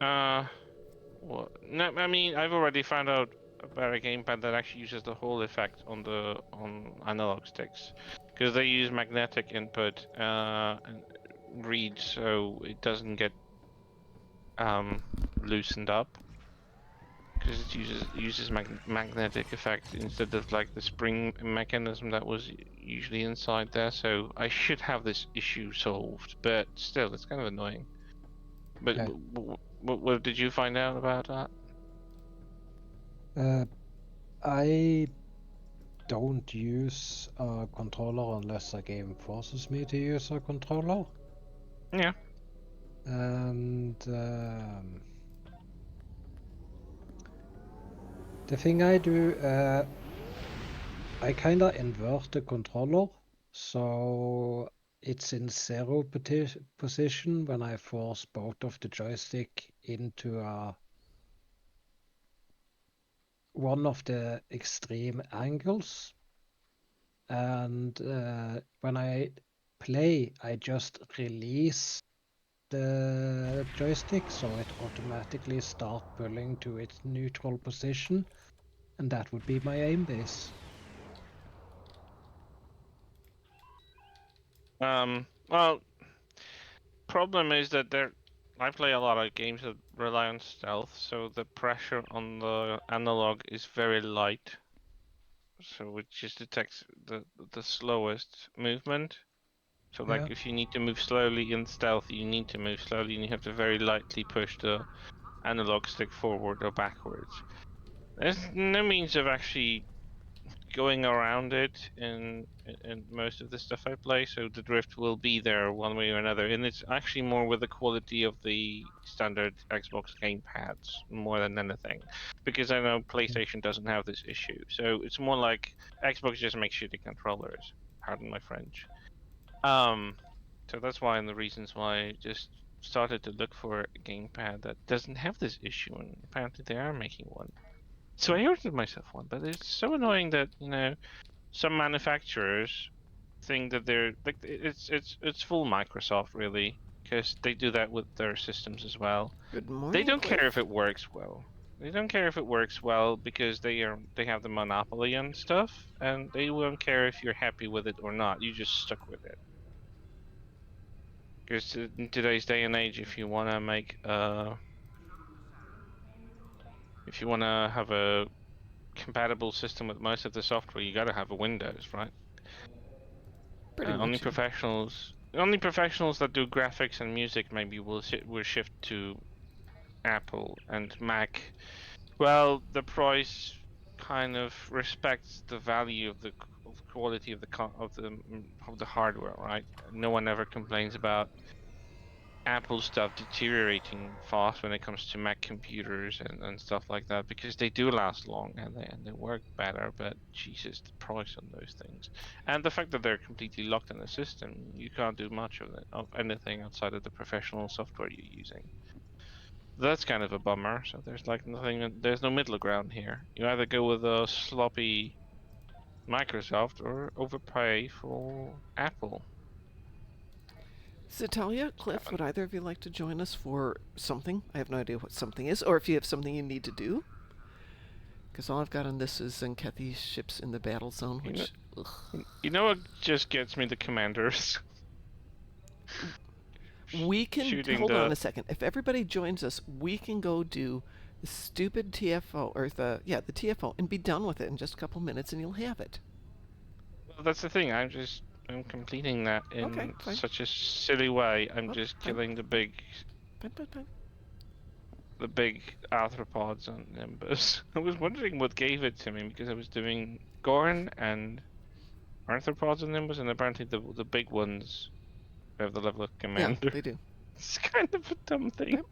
Well, no, I mean I've already found out about a gamepad that actually uses the Hall effect on analog sticks, because they use magnetic input and read, so it doesn't get loosened up, because it uses magnetic effect instead of like the spring mechanism that was usually inside there. So I should have this issue solved, but still, it's kind of annoying. But Yeah. what did you find out about that? I don't use a controller unless a game forces me to use a controller. Yeah. And the thing I do, I kind of invert the controller, so it's in zero position when I force both of the joystick into one of the extreme angles. And when I play, I just release the joystick so it automatically start pulling to its neutral position, and that would be my aim base. Well, problem is that I play a lot of games that rely on stealth, so the pressure on the analog is very light. So it just detects the slowest movement. So Yeah. like if you need to move slowly in stealth, you need to move slowly and you have to very lightly push the analog stick forward or backwards. There's no means of actually going around it in most of the stuff I play, so the drift will be there one way or another. And it's actually more with the quality of the standard Xbox gamepads more than anything. Because I know PlayStation doesn't have this issue. So it's more like Xbox just makes shitty controllers. Pardon my French. Um so that's why and the reasons why I just started to look for a gamepad that doesn't have this issue, and apparently they are making one. So I ordered myself one, but it's so annoying that, some manufacturers think that they're like it's full Microsoft really. because they do that with their systems as well. Good They morning, don't Cliff. care if it works well. They don't care if it works well because they have the monopoly on stuff, and they won't care if you're happy with it or not. You just stuck with it. Because in today's day and age, if you wanna if you wanna have a compatible system with most of the software, you gotta have a Windows, right? Pretty much. Yeah. Only professionals that do graphics and music maybe will shift to Apple and Mac. Well, the price kind of respects the value of the quality of of the hardware, right? No one ever complains about Apple stuff deteriorating fast when it comes to Mac computers and stuff like that because they do last long and they work better, but Jesus, the price on those things. And the fact that they're completely locked in the system, you can't do much of anything outside of the professional software you're using. That's kind of a bummer. So there's no middle ground here. You either go with a sloppy Microsoft or overpay for Apple. Zitalia, Cliff, would either of you like to join us for something? I have no idea what something is, or if you have something you need to do. Because all I've got on this is Zenkethi's ships in the battle zone, You know, which, ugh. you know what just gets me the commanders? We can Shooting hold on the a second. If everybody joins us, we can go do the stupid TFO or the TFO and be done with it in just a couple minutes, and you'll have it. Well, that's the thing. I'm completing that Okay, in fine. such a silly way. I'm Oh, just fine, killing fine. the big arthropods on Nimbus. I was wondering what gave it to me because I was doing Gorn and arthropods on Nimbus, and apparently the big ones have the level of Yeah, commander. they do. It's kind of a dumb thing. Yep.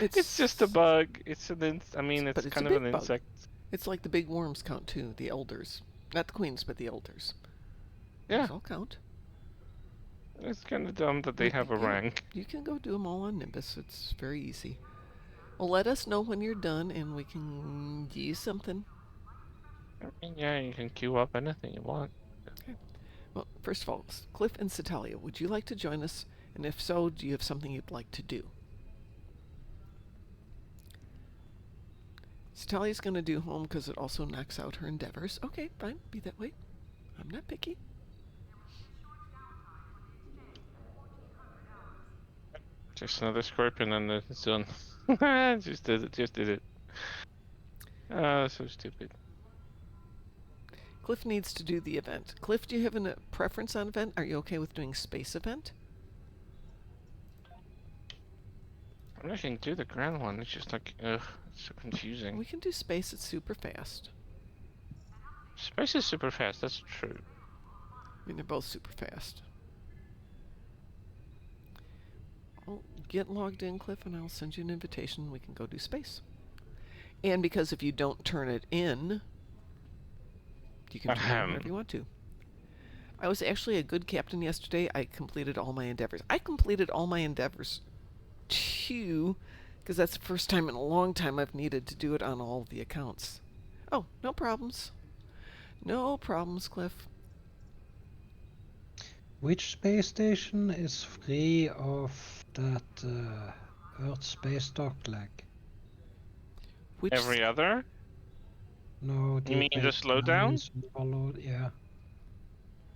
It's just a bug. I mean, but it's it's a kind of an big bug. insect. It's like the big worms count too. The elders, not the queens, but the elders. Yeah, Those all count. it's kind of dumb that they have a Yeah, rank. you can go do them all on Nimbus. It's very easy. Well, let us know when you're done, and we can use something. I mean, yeah, you can queue up anything you want. Okay. Well, first of all, Cliff and Citalia, would you like to join us? And if so, do you have something you'd like to do? Citalia's going to do home because it also knocks out her endeavors. Okay, fine. Be that way. I'm not picky. Just another scorpion and it's done. Just did it. Just did it. Ah, so stupid. Cliff needs to do the event. Cliff, do you have a preference on event? Are you okay with doing space event? I can do the grand one. It's just like, ugh, it's so confusing. We can do space. It's super fast. Space is super fast. That's true. I mean, they're both super fast. I'll get logged in, Cliff, and I'll send you an invitation. We can go do space. And because if you don't turn it in, you can turn it in whenever you want to. I was actually a good captain yesterday. I completed all my endeavors. I completed all my endeavors too, because that's the first time in a long time I've needed to do it on all of the accounts. Oh, no problems. No problems, Cliff. Which space station is free of that Earth space dock lag? Which Every other? No, You mean the Deep Space Nine slowdown? is followed. Yeah,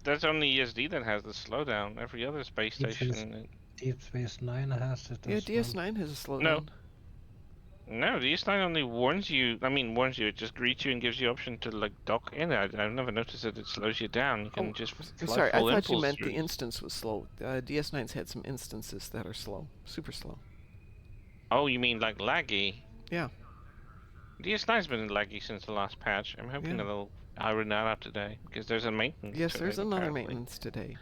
There's only ESD that has the slowdown. Every other space Deep Space station. Deep Space Nine has it yeah, as well. DS9 has a slowdown. No. No, the ES9 only warns you. I mean, warns you. It just greets you and gives you option to like dock in. I've never noticed that it slows you down. You can just fly sorry, I full thought you impulse meant through. the instance was slow. DS9's had some instances that are slow, super slow. Oh, you mean like laggy? Yeah. DS9's been laggy since the last patch. I'm hoping Yeah. that they'll iron that out today because there's a maintenance. Yes, today, there's another apparently. maintenance today.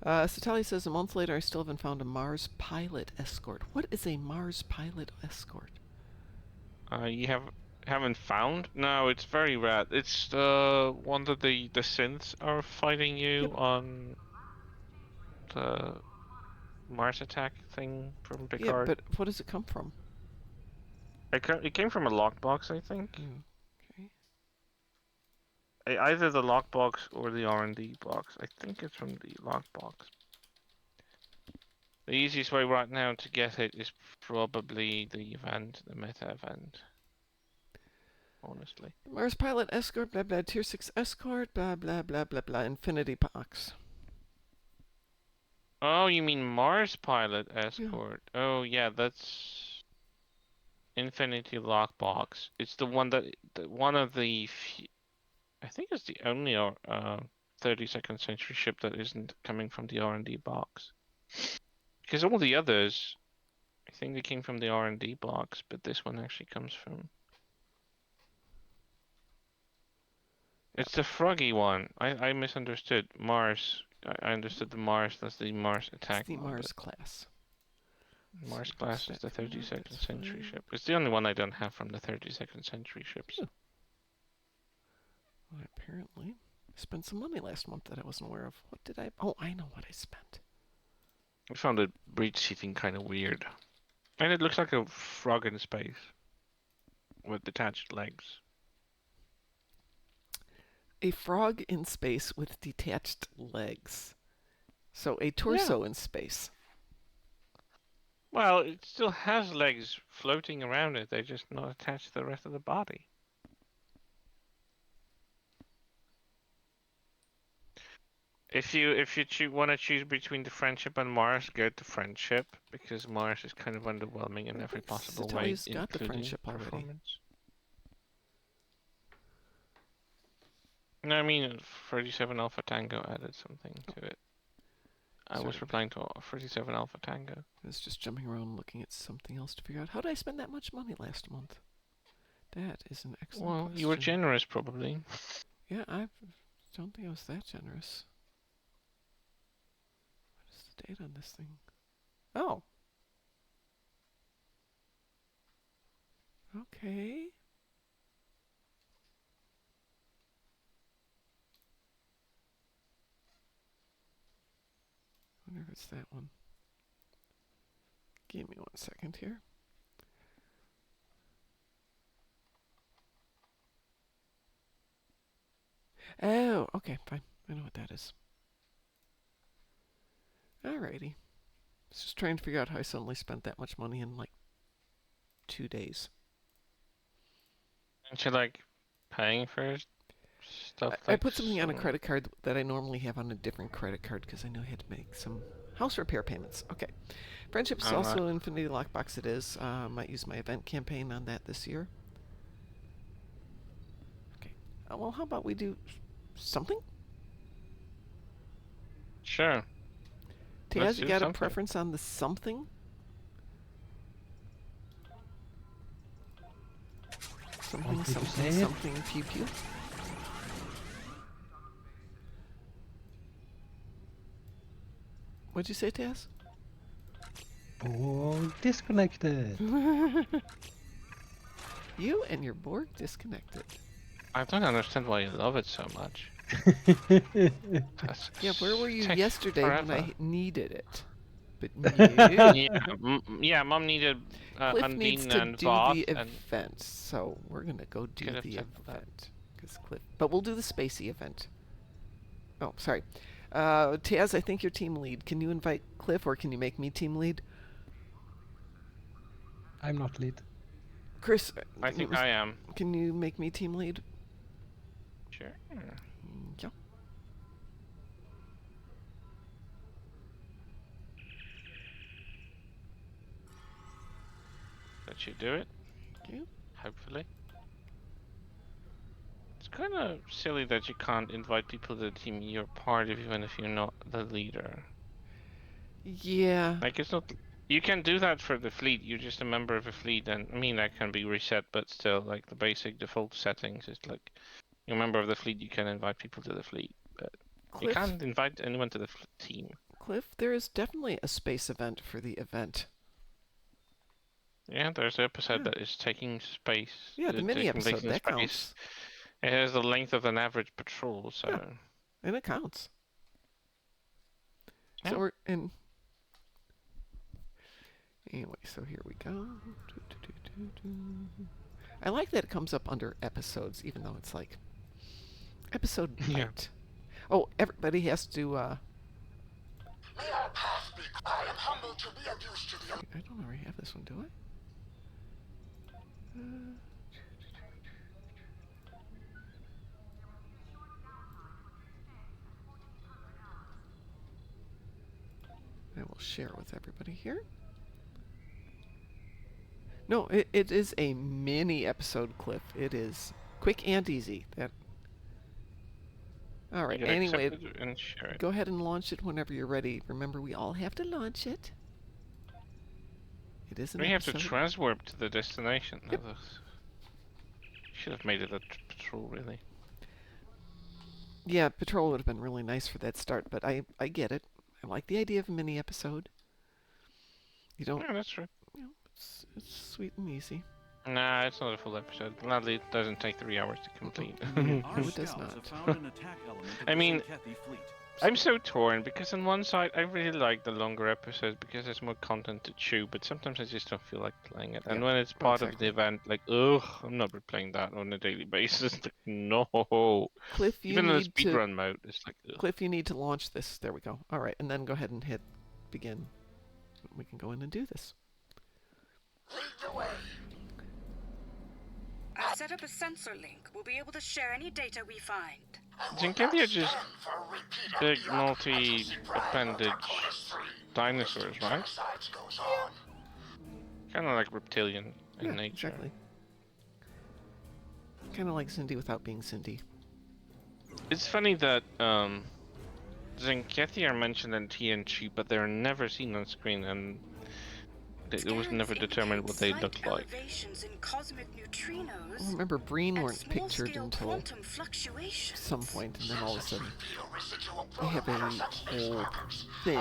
Satali says a month later I still haven't found a Mars pilot escort. What is a Mars pilot escort? You haven't found? No, it's very rare. It's the one that the synths are fighting you Yep. on the Mars attack thing from Yeah, Picard. but what does it come from? It came from a lockbox, I think. Okay. Either the lockbox or the R&D box. I think it's from the lockbox. The easiest way right now to get it is probably the event, the meta event. Honestly. Mars Pilot Escort, blah blah, Tier 6 Escort, blah blah blah blah blah, Infinity Box. Oh, you mean Mars Pilot Escort? Yeah. Oh, yeah, that's Infinity Lockbox. It's the one that one of the I think it's the only 32nd century ship that isn't coming from the R&D box. Because all the others, I think they came from the R&D box, but this one actually comes from. It's the froggy one. I misunderstood Mars. I understood the Mars. That's the Mars attack It's the one, Mars class. but Mars So class is that's the that for that, 32nd that's century fine. ship. It's the only one I don't have from the 32nd century ships. Yeah. Well, apparently, I spent some money last month that I wasn't aware of. What did I? Oh, I know what I spent. I found the breach seating kind of weird. And it looks like a frog in space with detached legs. A frog in space with detached legs. So a torso in space. Well, it still has legs floating around it. They're just not attached to the rest of the body. If you want to choose between the Friendship and Mars, go to Friendship because Mars is kind of underwhelming in I every think possible way, Satali's got the including Friendship already. performance. No, I mean 37 Alpha Tango added something to it. I was Sorry. replying to 37 Alpha Tango. I was just jumping around looking at something else to figure out how did I spend that much money last month? That is an excellent Well, question. you were generous probably. Yeah, I don't think I was that generous. What is the date on this thing? Oh. Okay. I wonder if it's that one. Give me 1 second here. Oh, okay, fine. I know what that is. Alrighty. I was just trying to figure out how I suddenly spent that much money in like 2 days. Aren't you like paying for stuff I like put something on a credit card that I normally have on a different credit card because I know I had to make some house repair payments. Okay. Friendship's I'm also Infinity Lockbox. It is. Might use my event campaign on that this year. Okay. Well, how about we do something? Sure. Taz, you got a something. preference on the something? Something, something, something, pew pew. What'd you say, Taz? Borg disconnected. You and your Borg disconnected. I don't understand why you love it so much. Yeah, where were you Takes yesterday forever. when I needed it? But yeah, Mom needed Cliff Undine needs to and do Voth the and event, so we're gonna go do Could have the checked that. event. But we'll do the spacey event. Oh, sorry. Taz, I think you're team lead. Can you invite Cliff, or can you make me team lead? I'm not lead. Chris, I think I am. Can you make me team lead? Sure. Yeah. That you do it. Yeah. Hopefully. It's kind of silly that you can't invite people to the team you're part of even if you're not the leader. Yeah. Like it's not. You can do that for the fleet. You're just a member of a fleet, and I mean that can be reset, but still, like the basic default settings is like you're a member of the fleet. You can invite people to the fleet, but you Cliff, can't invite anyone to the team. Cliff, there is definitely a space event for the event. Yeah, there's an episode that is taking space. Yeah, the mini taking place episode in that space. counts, It has the length of an average patrol, so. Yeah. and it counts. Yeah. So we're in. Anyway, so here we go. I like that it comes up under episodes, even though it's like episode Yeah. night. Oh, everybody has to. May our path be I am humbled to be of use to the... I don't already have this one, do I? I will share with everybody here. No, it is a mini episode, Cliff. It is quick and easy. All right. You Anyway, accept it and share it. go ahead and launch it whenever you're ready. Remember, we all have to launch it. It is an We have to episode. transwarp to the destination. Yep. Should have made it a patrol, really. Yeah, Patrol would have been really nice for that start, but I get it. I like the idea of a mini episode. You don't, Yeah, that's true. you know, it's sweet and easy. Nah, it's not a full episode. Gladly, it doesn't take 3 hours to complete. No, Our it does scouts not. have found an attack element of I the mean, Zenkethi fleet. I'm so torn because on one side I really like the longer episodes because there's more content to chew, but sometimes I just don't feel like playing it. And Yeah, when it's part of exactly. the event, like, ugh, I'm not replaying that on a daily basis. Like, no. Cliff, you Even in the need to speedrun mode, it's like, ugh. Cliff, you need to launch this. There we go. All right, and then go ahead and hit begin. We can go in and do this. Lead the way. I've set up a sensor link. We'll be able to share any data we find. Zenkethi are just big multi-appendage dinosaurs, right? Kind of like reptilian in Yeah, nature. exactly. Kind of like Cindy without being Cindy. It's funny that Zenkethi are mentioned in TNG, but they're never seen on screen, and it was never determined what they look like. In cosmic neutrinos Well, remember, Breen and weren't pictured small-scale until quantum fluctuations. some point, and then all of a sudden they have a whole thing.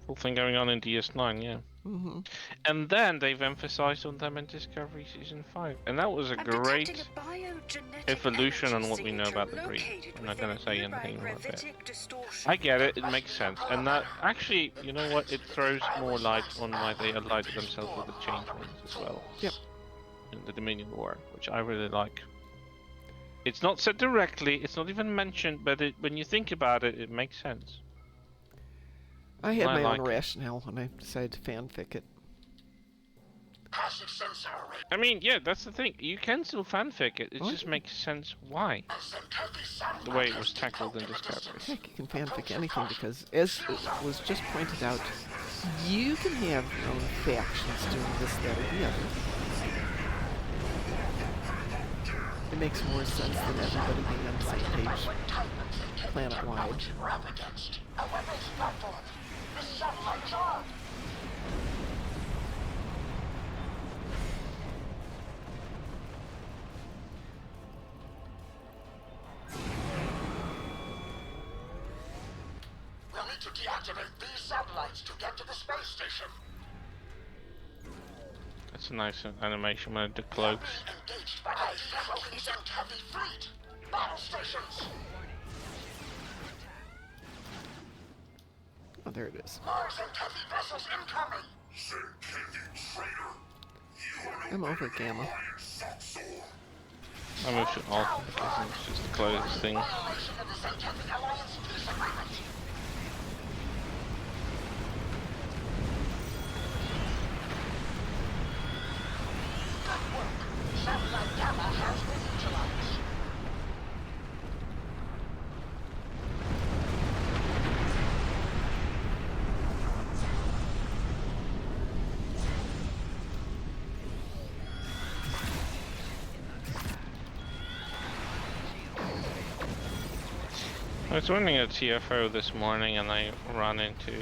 Whole thing going on in DS9, yeah. Mm-hmm. And then they've emphasized on them in Discovery Season 5, and that was a I'm great detecting a biogenetic evolution on energy what we know signature about the breed. located I'm not within gonna say nearby anything more about it. gravitic distortion. I get it, it makes sense, and that actually, you know what, it throws more light on why they allied themselves with the Changelings as well. Yep. In the Dominion War, which I really like. It's not said directly, it's not even mentioned, but when you think about it, it makes sense. I had I my like own it. rationale when I decided to fanfic it. I mean, yeah, that's the thing. You can still fanfic it. It Oh, just yeah. makes sense why. The way it was tackled in Discovery. Heck, you can fanfic anything because, as it was just pointed out, you can have your own factions doing this, that, or the other. It makes more sense than everybody being on the same page, planet-wide. We'll need to deactivate these satellites to get to the space station. That's a nice animation when it cloaks. Engaged by the Zenkethi fleet. Battle stations. Oh, there it is. More Zenkethi vessels incoming. I'm over Gamma. I moved it off because it's just the closest thing. Violation of the Zenkethi Alliance peace agreement. Good work. Satellite Gamma has been neutralized. I was running a TFO this morning and I ran into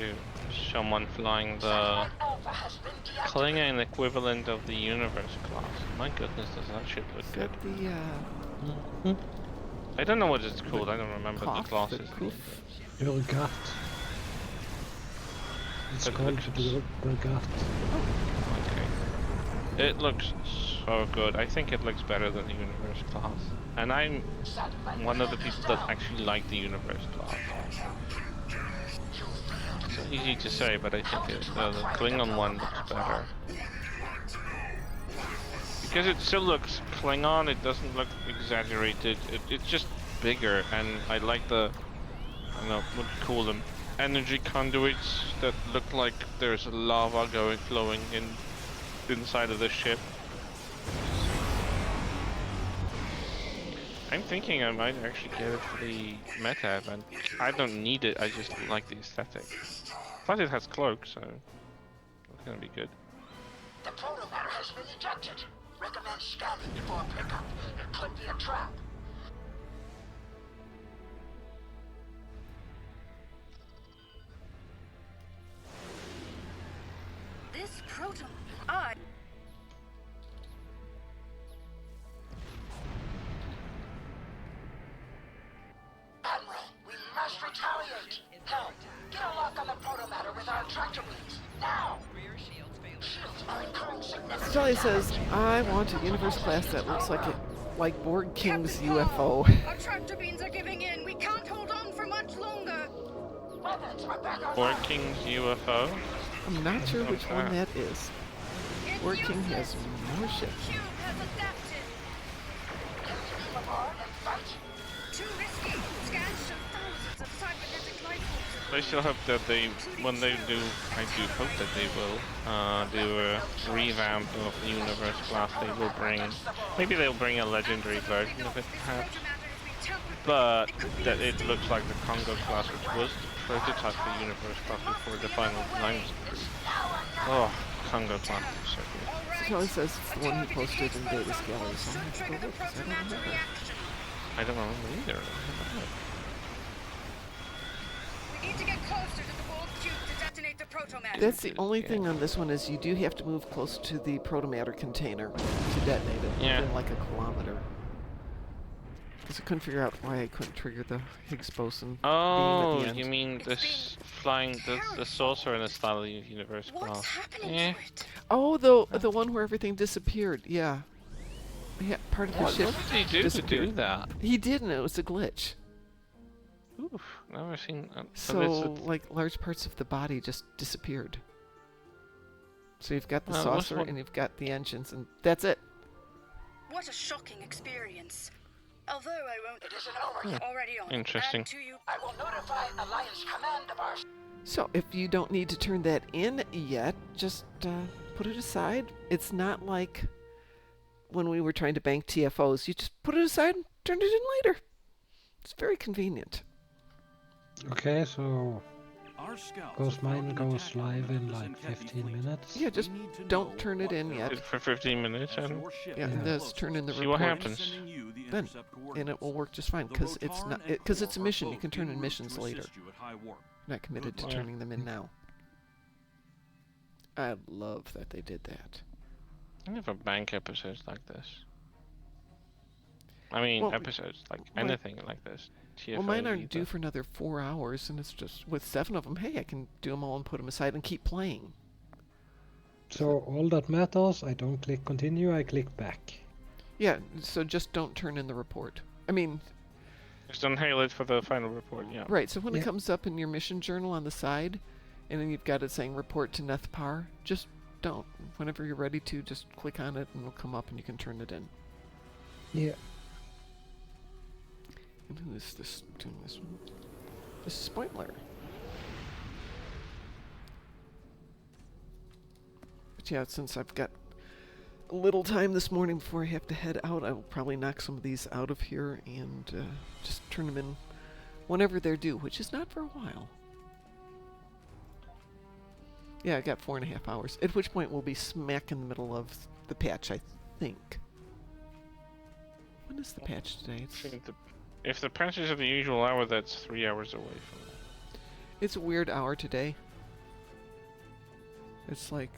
someone flying the Alpha has been deactivated. Klingon equivalent of the Universe class. My goodness, does that ship look Is good. that the, I don't know what it's called, I don't remember the cough, the classes. poof? Urgat. It's It called looks- Urgat. Okay. It looks so good. I think it looks better than the Universe class. And I'm one of the people that actually like the Universe class. It's easy to say, but I think the Klingon one looks better. Because it still looks Klingon, it doesn't look exaggerated. It's just bigger, and I like the, I don't know what you call them, energy conduits that look like there's lava flowing inside of the ship. I'm thinking I might actually get it for the meta event. I don't need it, I just like the aesthetic. Plus it has cloak, so it's gonna be good. The protomatter has been ejected. Recommend scanning before pickup. It could be a trap. This proton. Admiral, we must retaliate. Help! Get a lock on the protomatter with our tractor beams. Now! Shields are incurring significant Sally damage. says, I want a universe class that looks like Borg King's Captain UFO. Paul, our tractor beams are giving in. We can't hold on for much longer. Weapons are back on Borg King's UFO? I'm not sure which Okay. one that is. It's Borg King has useless. more ships. Cube has adapted. Beam aboard and fight. Too risky. Scans show thousands of cybernetic life forms. I still hope that when they do, I do hope that they will do a revamp of the universe class. Maybe they'll bring a legendary version of it, perhaps. But that it looks like the Congo class, which was the prototype for the universe class before the final design was approved. Oh, Congo class is so good. Sally says it's the one he posted in Data's gallery, so I'm going to go look 'cause I don't remember. I don't remember either. I don't know. We need to get closer to the Borg cube to detonate the protomatter. That's the only thing on this one is you do have to move close to the protomatter container to detonate it, Yeah. within like a kilometer. Because I couldn't figure out why I couldn't trigger the Higgs boson beam Oh, at the end. you mean this flying the saucer in the style of the universe What's class? happening Yeah. to it? Oh, the one where everything disappeared. Yeah. Yeah, part of the What ship did he do to do disappeared. that? He did, and it was a glitch. Oof, never seen. So, like, large parts of the body just disappeared. So you've got the what's saucer what- and you've got the engines, and that's it. What a shocking experience. Although I won't. It isn't over yet. Already on. Interesting. Add to you. I will notify Alliance Command of our... So if you don't need to turn that in yet, just put it aside. It's not like when we were trying to bank TFOs. You just put it aside and turn it in later. It's very convenient. Okay, so Our scouts goes have mine found an goes attack live element in of the like Zenkethi 15 fleet. minutes. Yeah, just We need to don't know turn it what in they're yet. up to. For 15 minutes, As and your ship Yeah, gets and let's closer, turn in the See what report. we'll be happens. sending you the Then, intercept and it will coordinates. work just fine The because it's Rotar not and because it's a Equilor are mission. You both can turn en in route missions to later. assist you at high warp. You're not committed to Good turning them in now. I love that they did that. I never bank episodes like this. I mean, Well, episodes like mine- anything like this. Well, mine TFO aren't either. due for another 4 hours, and it's just with 7 of them. Hey, I can do them all and put them aside and keep playing. So all that matters, I don't click continue, I click back. Yeah, so just don't turn in the report. I mean, Just unhail it for the final report. Yeah. right, so when it Yeah. comes up in your mission journal on the side, and then you've got it saying report to Nethpar, just don't. Whenever you're ready to, just click on it and it'll come up and you can turn it in. Yeah. And who is this doing this one? This is Spoiler. But yeah, since I've got a little time this morning before I have to head out, I will probably knock some of these out of here and just turn them in whenever they're due, which is not for a while. Yeah, I got 4.5 hours, at which point we'll be smack in the middle of the patch, I think. When is the patch today? I think if the patch is at the usual hour, that's 3 hours away from now. It's a weird hour today. It's like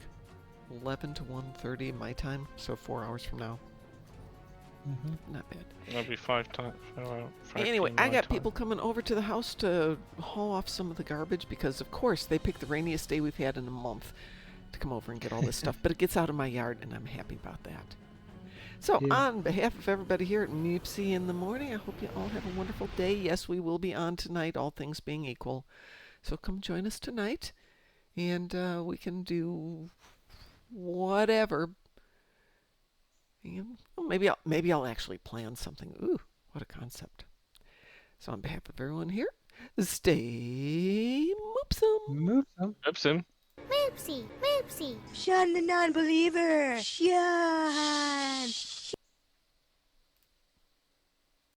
11 to 1:30 my time, so 4 hours from now. Not bad. That'll be 5 times. Anyway, I got people coming over to the house to haul off some of the garbage because, of course, they picked the rainiest day we've had in a month to come over and get all this stuff. But it gets out of my yard, and I'm happy about that. So, Yeah. on behalf of everybody here at Moopsy in the morning, I hope you all have a wonderful day. Yes, we will be on tonight, all things being equal. So come join us tonight, and we can do whatever. And well, maybe I'll actually plan something. Ooh, what a concept! So on behalf of everyone here, Stay moopsome. Move them. Oops, him. Moopsy, Moopsy. Shun the non-believer. Shun.